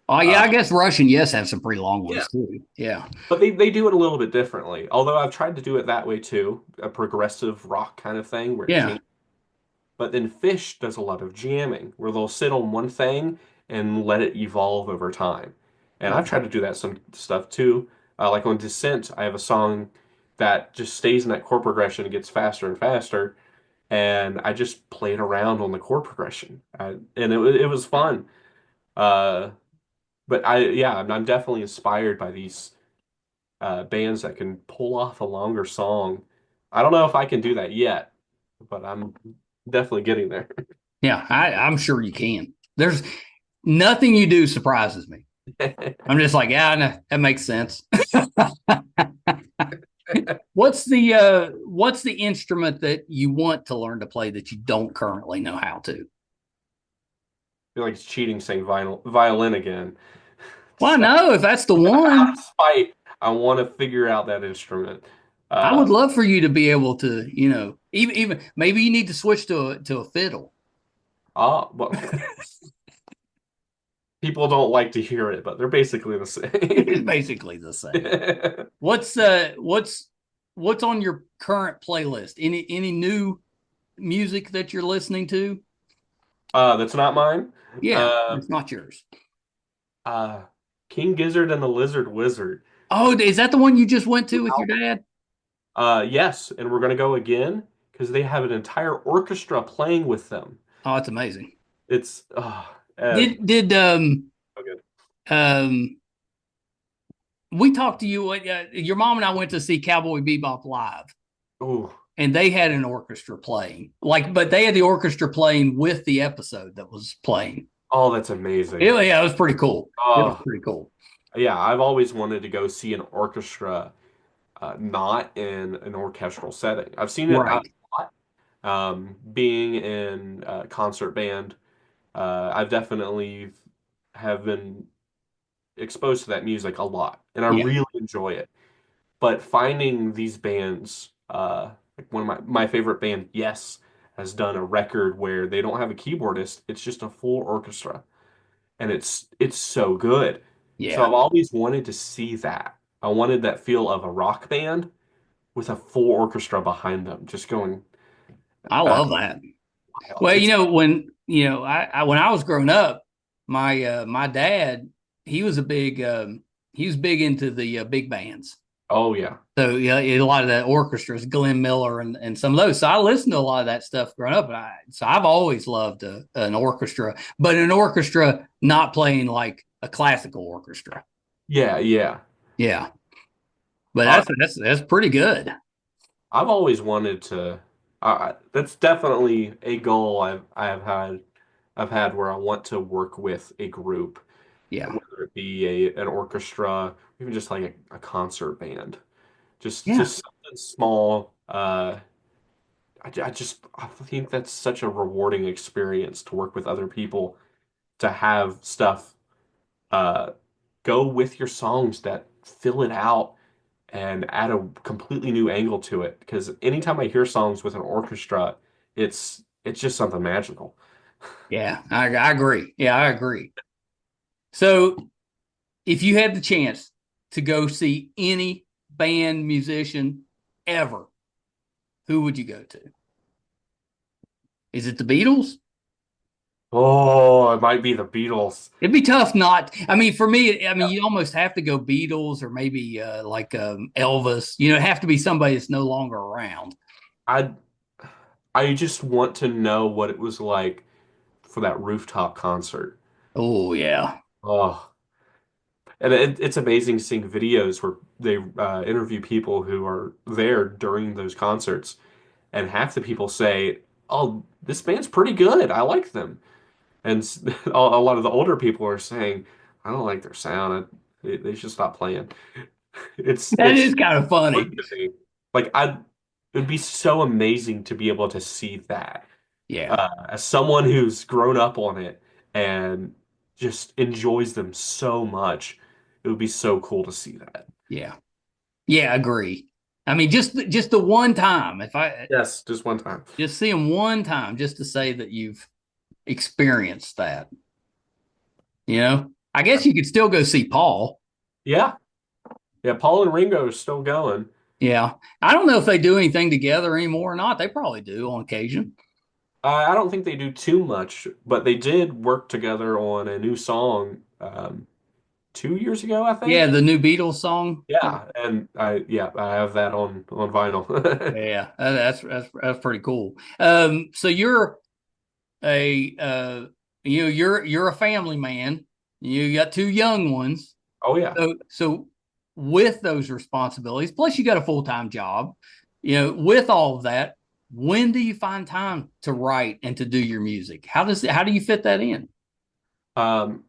Oh yeah, Uh, I guess Rush and Yes have some pretty long yeah, ones too. Yeah, but they do it a little bit differently. Although I've tried to do it that way too, a progressive rock kind of thing where it yeah, changes. But then Phish does a lot of jamming where they'll sit on one thing and let it evolve over time. And I've yeah, tried to do that some stuff too. Like on Descent, I have a song that just stays in that chord progression and gets faster and faster. And I just played around on the chord progression. It was fun. Uh, but I'm definitely inspired by these bands that can pull off a longer song. I don't know if I can do that yet, but I'm definitely getting there. yeah. I'm sure you can. There's nothing you do surprises me. I'm just like, yeah, no, that makes sense. what's the instrument that you want to learn to play that you don't currently know how to? Feel like it's cheating saying violin again. Well, So, no, if that's the out one, of spite, I want to figure out that instrument. I would Um, love for you to be able to, even maybe you need to switch to a fiddle. well, people don't like to hear it, but they're basically the It's same. basically the same. What's on your current playlist? Any new music that you're listening to? That's not mine. Yeah, Uh, it's not yours. uh, King Gizzard and the Lizard Wizard. Oh, is that the one you just went to with your dad? Yes, and we're gonna go again because they have an entire orchestra playing with them. Oh, it's amazing. It's Did so good. um we talked to you? Your mom and I went to see Cowboy Bebop live, Oh, and they had an orchestra playing. But they had the orchestra playing with the episode that was playing. oh, that's amazing. Yeah, it was pretty cool. It was Oh, pretty cool. yeah, I've always wanted to go see an orchestra, not in an orchestral setting. I've seen it a Right. lot. Being in a concert band, I've definitely have been exposed to that music a lot, and I Yeah. really enjoy it. But finding these bands, like one of my favorite band, Yes, has done a record where they don't have a keyboardist, it's just a full orchestra, and it's so good. So Yeah. I've always wanted to see that. I wanted that feel of a rock band with a full orchestra behind them, just going I uh, love that. wild. Well, It's when I was growing up, my dad, he was a big he was big into the big bands. oh yeah, So yeah, a lot of the orchestras, Glenn Miller and some of those. So I listened to a lot of that stuff growing up, and so I've always loved an orchestra, but an orchestra not playing like a classical orchestra. yeah. Yeah, but Uh, that's pretty good. I've always wanted to. That's definitely a goal I've had where I want to work with a group, Yeah, whether it be an orchestra, even just like a concert band, yeah, just something small. I think that's such a rewarding experience to work with other people, to have stuff uh, go with your songs that fill it out and add a completely new angle to it. Because anytime I hear songs with an orchestra, it's just something magical. yeah. I agree. Yeah, I agree. So if you had the chance to go see any band musician ever, who would you go to? Is it the Beatles? Oh, it might be the Beatles. It'd be tough not. I mean, for me, I mean, you almost have to go Beatles or maybe like Elvis. It'd have to be somebody that's no longer around. I I just want to know what it was like for that rooftop concert. Oh yeah, Oh, and it's amazing seeing videos where they interview people who are there during those concerts, and half the people say, "Oh, this band's pretty good. I like them." And a lot of the older people are saying, "I don't like their sound. They should stop playing." that It's is kind of funny. fun to me. Like it'd be so amazing to be able to see that Yeah, as someone who's grown up on it and just enjoys them so much. It would be so cool to see that. yeah, yeah. Agree. I mean, just the one time, if I Yes, just one time. just see them one time, just to say that you've experienced that. I guess you could still go see Paul. Yeah, yeah. Paul and Ringo are still going. Yeah. I don't know if they do anything together anymore or not. They probably do on occasion. I don't think they do too much, but they did work together on a new song 2 years ago, I Yeah, think. the new Beatles song. Yeah, and I have that on vinyl. Yeah, that's pretty cool. So a you're a family man. You got two young ones. Oh yeah. So with those responsibilities, plus you got a full-time job, with all of that, when do you find time to write and to do your music? How do you fit that in?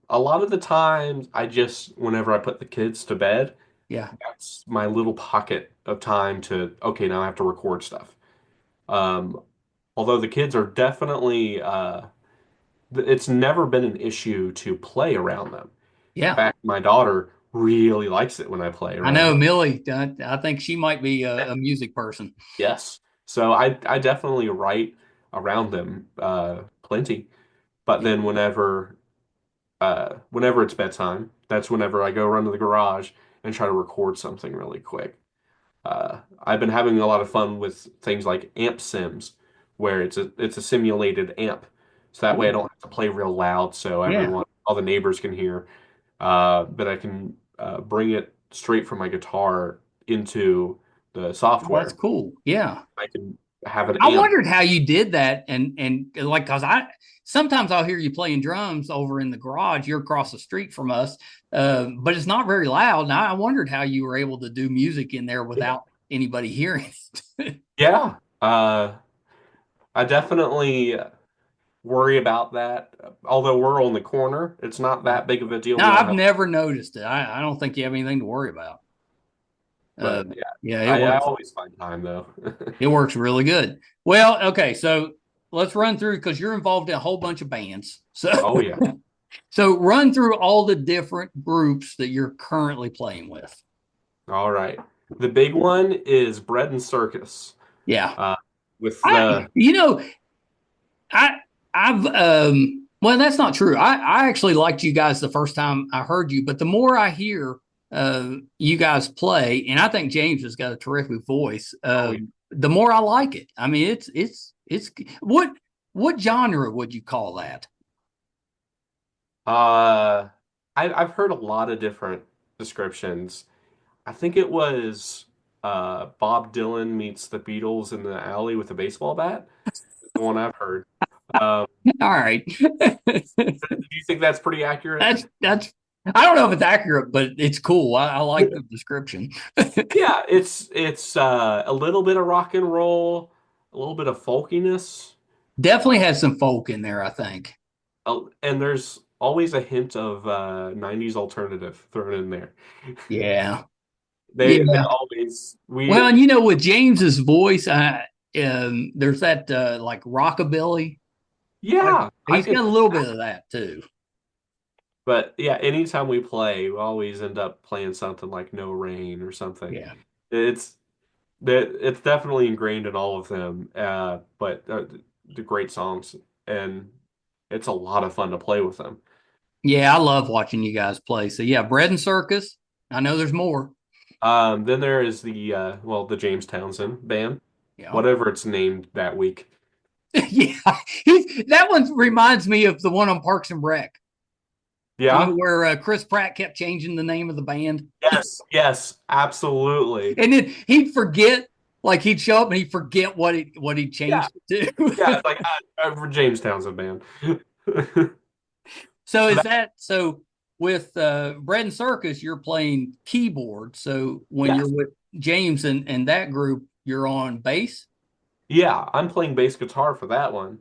A lot of the times, whenever I put the kids to bed, Yeah. That's my little pocket of time to, okay, now I have to record stuff. Um, Although the kids are definitely, it's never been an issue to play around them. In Yeah. fact, my daughter really likes it when I play I around know her. Millie. I think she might be a music person. Yes. So I definitely write around them plenty. But Yeah. then whenever it's bedtime, that's whenever I go run to the garage and try to record something really quick. I've been having a lot of fun with things like amp sims, where it's a simulated amp. So that way I Cool. don't have to play real loud so Yeah. all the neighbors can hear. But I can bring it straight from my guitar into the Well, that's software. cool. Yeah. I can have an I amp. wondered how you did that, and like, cause I sometimes I'll hear you playing drums over in the garage. You're across the street from us, but it's not very loud. And I wondered how you were able to do music in there Yeah. without anybody hearing it. Yeah. I definitely worry about that. Although we're on the corner, it's not Yeah. that big of a deal. No, We don't I've have, never noticed it. I don't think you have anything to worry about. Uh, but yeah, yeah, I always find time though. it works really good. Well, okay, so let's run through because you're involved in a whole bunch of bands. So Oh yeah. so run through all the different groups that you're currently playing with. All right. The big one is Bread and Circus. Yeah. Uh, with I the you know, I I've well that's not true. I actually liked you guys the first time I heard you, but the more I hear you guys play, and I think James has got a terrific voice, oh yeah. the more I like it. I mean it's what genre would you call that? Uh, I've heard a lot of different descriptions. I think it was Bob Dylan meets the Beatles in the alley with a baseball bat. Is the one I've heard. Um, All right. do you think that's pretty accurate? That's I don't know if it's accurate, but it's cool. I like the description. Yeah, it's a little bit of rock and roll, a little bit of folkiness, Definitely has some folk in there, I think. and there's always a hint of 90s alternative thrown in there. Yeah. They Yeah. always Well, we and with James's voice, there's that like rockabilly. Like yeah, I he's could, got a little bit of that too. but yeah, anytime we play, we always end up playing something like No Rain or something. Yeah. It's it's definitely ingrained in all of them, but the great songs, and it's a lot of fun to play with them. Yeah, I love watching you guys play. So yeah, Bread and Circus. I know there's more. Then there is the the James Townsend band, Yeah. whatever it's named that week. Yeah. That one reminds me of the one on Parks and Rec. Yeah. Where Chris Pratt kept changing the name of the band. Yes. Yes. Absolutely. And then he'd forget, like he'd show up and he'd forget what he Yeah. changed it Yeah. to. It's like for James Townsend band. So So is that, that so with Bread and Circus, you're playing keyboard. So when you're yes. with James and that group, you're on bass. Yeah. I'm playing bass guitar for that one.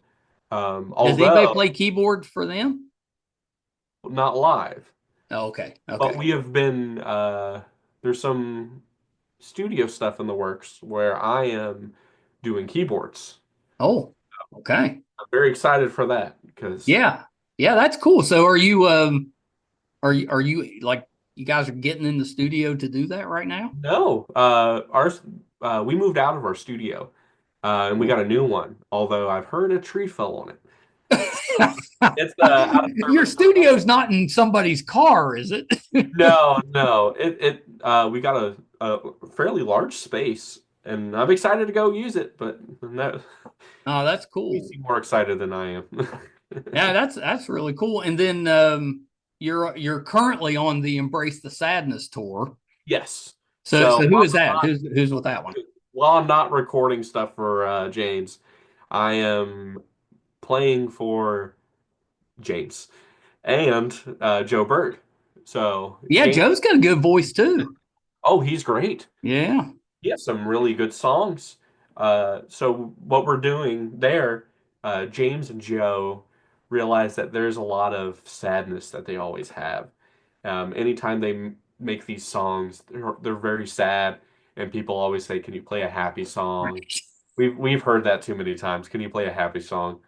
Does anybody Although play keyboard for them? not live. Oh, okay. But Okay. we have been there's some studio stuff in the works where I am doing keyboards. Oh, okay. I'm very excited for that because Yeah. Yeah, that's cool. So are you like you guys are getting in the studio to do that right now? no, ours we moved out of our studio and we got a new one. Although I've heard a tree fell on it. It's out of Your service for a while. studio's not in somebody's car, is it? No, no, we got a fairly large space and I'm excited to go use it, but no, Oh, that's you cool. seem more excited than I am. Yeah, that's really cool. And then you're currently on the Embrace the Sadness tour. Yes. So So who is that? Who's with that one? while I'm not recording stuff for James, I am playing for James and Joe Bird. So Yeah, James, Joe's got a good voice too. oh, he's great. Yeah. He has some really good songs. So what we're doing there, James and Joe realize that there's a lot of sadness that they always have. Anytime make these songs. They're very sad, and people always say, "Can you play a happy song?" We've heard that too many times. Can you play a happy song?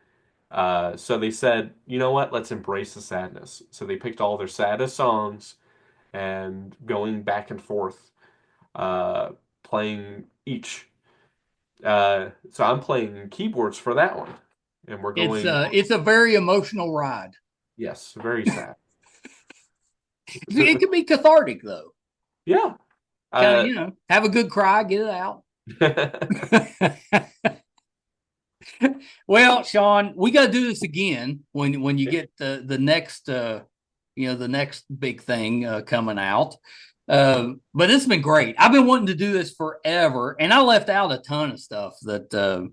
So they said, you know what? Let's embrace the sadness. So they picked all their saddest songs and going back and forth, uh, playing each. So I'm playing keyboards for that one, and we're going. It's a very emotional ride. Yes, very sad. It can be cathartic though. Yeah. Kind of, have a good cry, get it out. Well, Shawn, we got to do this again when you get the next the next big thing coming out. But it's been great. I've been wanting to do this forever, and I left out a ton of stuff that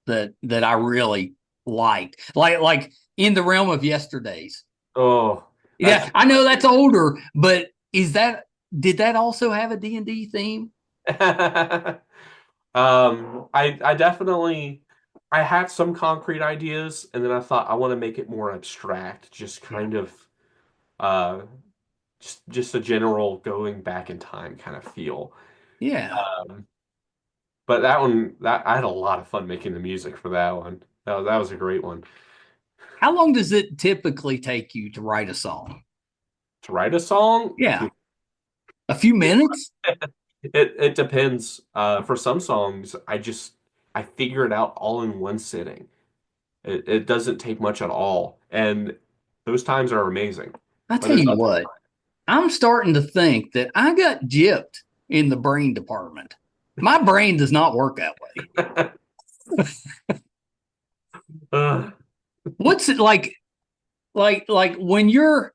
I really liked, like in the realm of yesterdays. Oh, yeah, I know that's older, but did that also have a D&D theme? I definitely I had some concrete ideas, and then I thought I want to make it more abstract, just kind of uh just a general going back in time kind of feel. Yeah. But that one, that I had a lot of fun making the music for that one. That was a great one. How long does it typically take you to write a song? To write a song, Yeah. A few minutes? it depends. For some songs, I figure it out all in one sitting. It doesn't take much at all, and those times are amazing. I But tell there's you other what, I'm starting to think that I got gypped in the brain department. My brain does not work that way. What's it like? Like when you're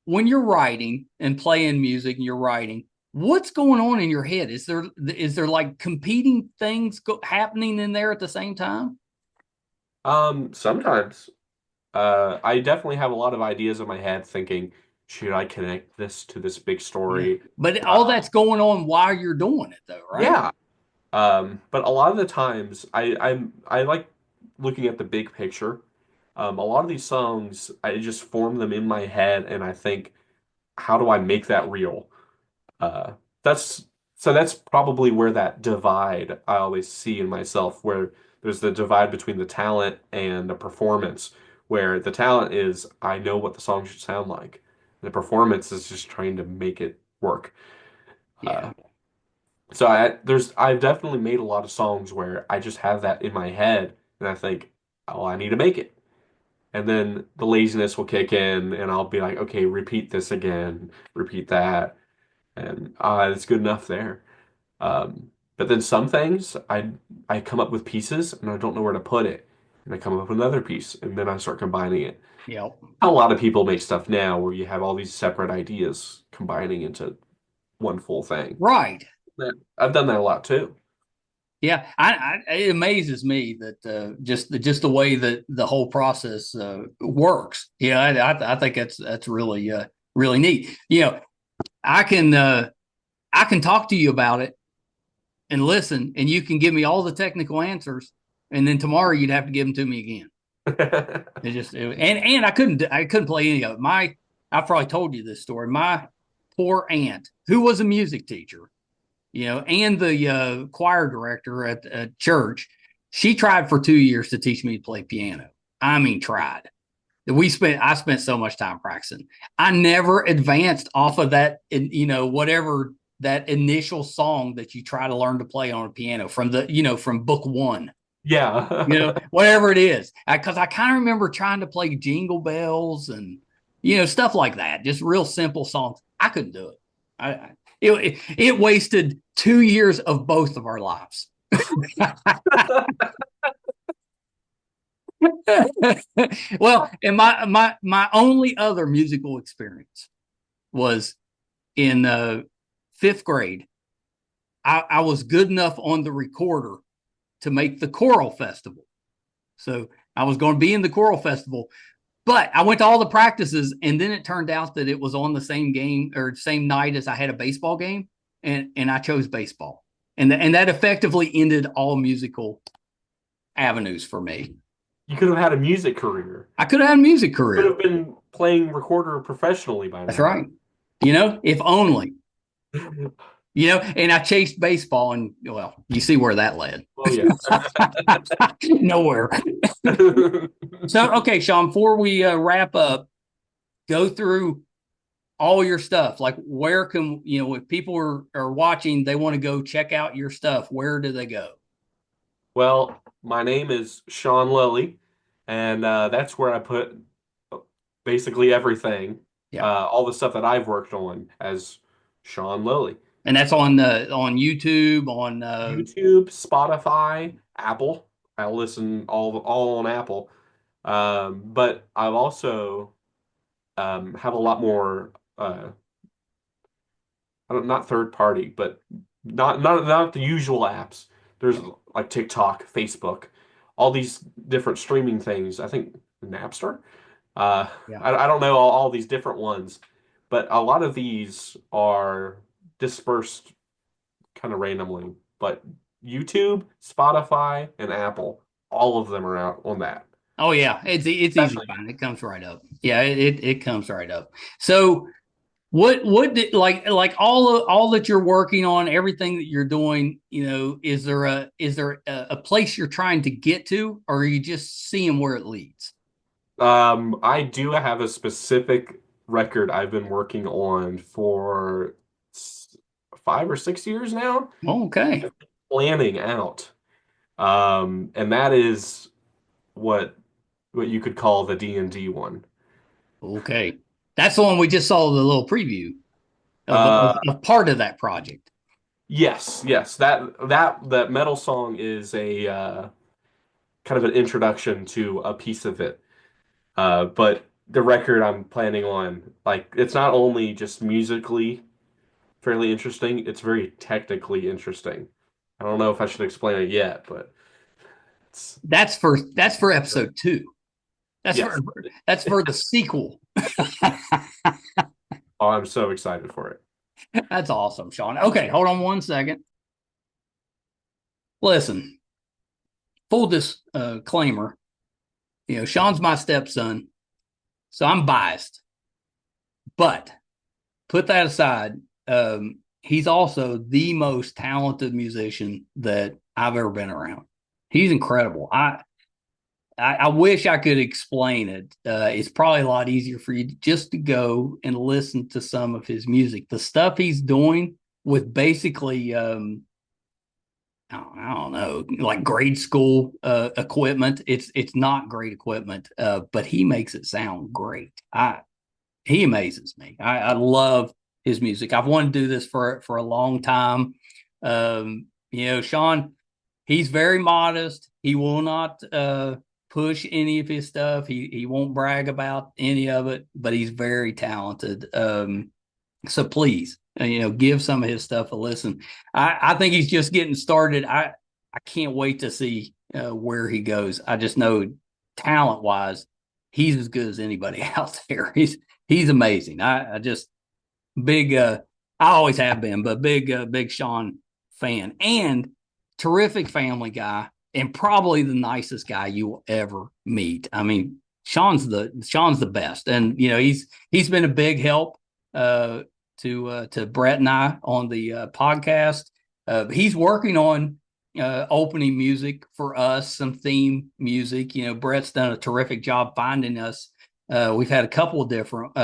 writing and playing music and you're writing, what's going on in your head? Is there like competing things happening in there at the same time? Sometimes. I definitely have a lot of ideas in my head thinking, should I connect this to this big Yeah. story? But all that's going on while you're doing it though, right? Yeah. But a lot of the times I like looking at the big picture. A lot of these songs, I just form them in my head and I think, how do I make that real? Uh, that's that's probably where that divide I always see in myself, where there's the divide between the talent and the performance, where the talent is I know what the song should sound like. The performance is just trying to make it work. Yeah. Uh, I've definitely made a lot of songs where I just have that in my head and I think, oh, I need to make it. And then the laziness will kick in and I'll be like, okay, repeat this again, repeat that, and it's good enough there. But then some things I come up with pieces and I don't know where to put it. And I come up with another piece and then I start combining it. Yep. A lot of people make stuff now where you have all these separate ideas combining into one full thing. Right. I've done that a lot too. Yeah, it amazes me that just the way that the whole process works. Yeah, I think that's really really neat. I can talk to you about it and listen, and you can give me all the technical answers, and then tomorrow you'd have to give them to me again. And I couldn't play any of it. I probably told you this story. My poor aunt, who was a music teacher, and the choir director at church, she tried for 2 years to teach me to play piano. I mean, tried. I spent so much time practicing. I never advanced off of that, whatever that initial song that you try to learn to play on a piano from book one. Yeah. Whatever it is. Because I kind of remember trying to play Jingle Bells and, stuff like that. Just real simple songs. I couldn't do it. It wasted 2 years of both of our lives. Well, and my only other musical experience was in fifth grade. I was good enough on the recorder to make the choral festival. So I was going to be in the choral festival, but I went to all the practices, and then it turned out that it was on the same game or same night as I had a baseball game, and I chose baseball, and that effectively ended all musical avenues for me. You could have had a music career. I could have had a music Could career. have been playing recorder professionally by That's now. right. if only. And I chased baseball, and well, you see where that led. Oh yeah. Nowhere. So, okay, Shawn, before we wrap up, go through all your stuff. Like, where can, if people are watching, they want to go check out your stuff, where do they go? Well, my name is Shawn Lilly, and that's where I put basically everything, Yeah. all the stuff that I've worked on as Shawn Lilly. And that's on YouTube, on YouTube, Spotify, Apple. I listen all on Apple. But I've also have a lot more not third party, but not the usual apps. There's like TikTok, Facebook, all these different streaming things. I think Napster. Yeah. I don't know all these different ones, but a lot of these are dispersed kind of randomly. But YouTube, Spotify, and Apple, all of them are out on that. Oh yeah, it's easy to find. It comes right up. Yeah, it comes right up. So what did, like all that you're working on, everything that you're doing, is there a place you're trying to get to, or are you just seeing where it leads? I do have a specific record I've been working on for 5 or 6 years now, Okay. planning out. And that is what you could call the D&D one. Okay. That's the one we just saw the little preview of part of that project. Yes. That metal song is a kind of an introduction to a piece of it. But the record I'm planning on, like, it's not only just musically fairly interesting, it's very technically interesting. I don't know if I should explain it yet, but that's for episode 2. That's yes. for the sequel. Oh, I'm so excited for it. That's awesome, Shawn. Okay, hold on one second. Listen, full disclaimer, Shawn's my stepson, so I'm biased. But put that aside, he's also the most talented musician that I've ever been around. He's incredible. I wish I could explain it. It's probably a lot easier for you just to go and listen to some of his music. The stuff he's doing with basically, I don't know, like grade school equipment. It's not great equipment, but he makes it sound great. He amazes me. I love his music. I've wanted to do this for a long time. Shawn, he's very modest. He will not push any of his stuff. He won't brag about any of it, but he's very talented. So please, give some of his stuff a listen. I think he's just getting started. I can't wait to see where he goes. I just know talent wise, he's as good as anybody out there. He's amazing. I just big. I always have been, but big Shawn fan and terrific family guy, and probably the nicest guy you will ever meet. I mean, Shawn's the best, and he's been a big help to Brett and I on the podcast. He's working on opening music for us, some theme music. Brett's done a terrific job finding us. We've had a couple of different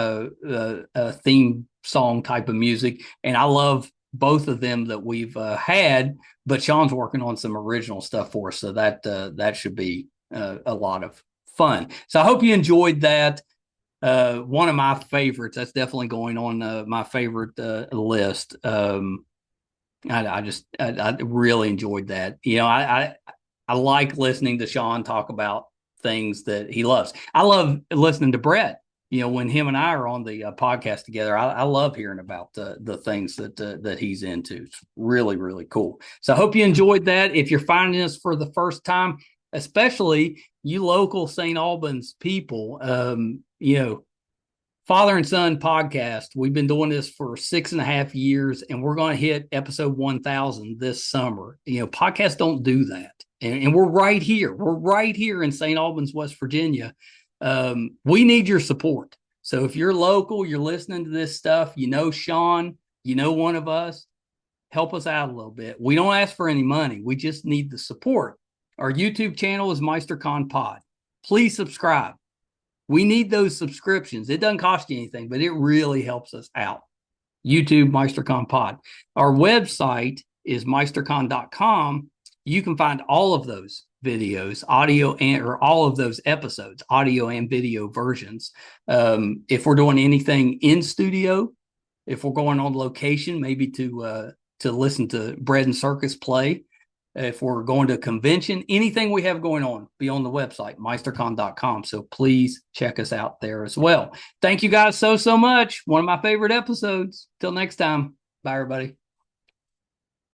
theme song type of music, and I love both of them that we've had. But Shawn's working on some original stuff for us, so that should be a lot of fun. So I hope you enjoyed that. One of my favorites. That's definitely going on my favorite list. I really enjoyed that. I like listening to Shawn talk about things that he loves. I love listening to Brett. When him and I are on the podcast together, I love hearing about the things that he's into. It's really, really cool. So I hope you enjoyed that. If you're finding us for the first time, especially you local Saint Albans people, Father and Son podcast. We've been doing this for 6.5 years, and we're going to hit episode 1,000 this summer. Podcasts don't do that. And we're right here. We're right here in St. Albans, West Virginia. We need your support. So if you're local, you're listening to this stuff, you know Shawn, you know one of us, help us out a little bit. We don't ask for any money. We just need the support. Our YouTube channel is MeisterCon Pod. Please subscribe. We need those subscriptions. It doesn't cost you anything, but it really helps us out. YouTube MeisterCon Pod. Our website is meistercon.com. You can find all of those videos, audio and or all of those episodes, audio and video versions. If we're doing anything in studio, if we're going on location, maybe to listen to Bread and Circus play, if we're going to a convention, anything we have going on, be on the website, meistercon.com. So please check us out there as well. Thank you guys so much. One of my favorite episodes. Till next time. Bye, everybody.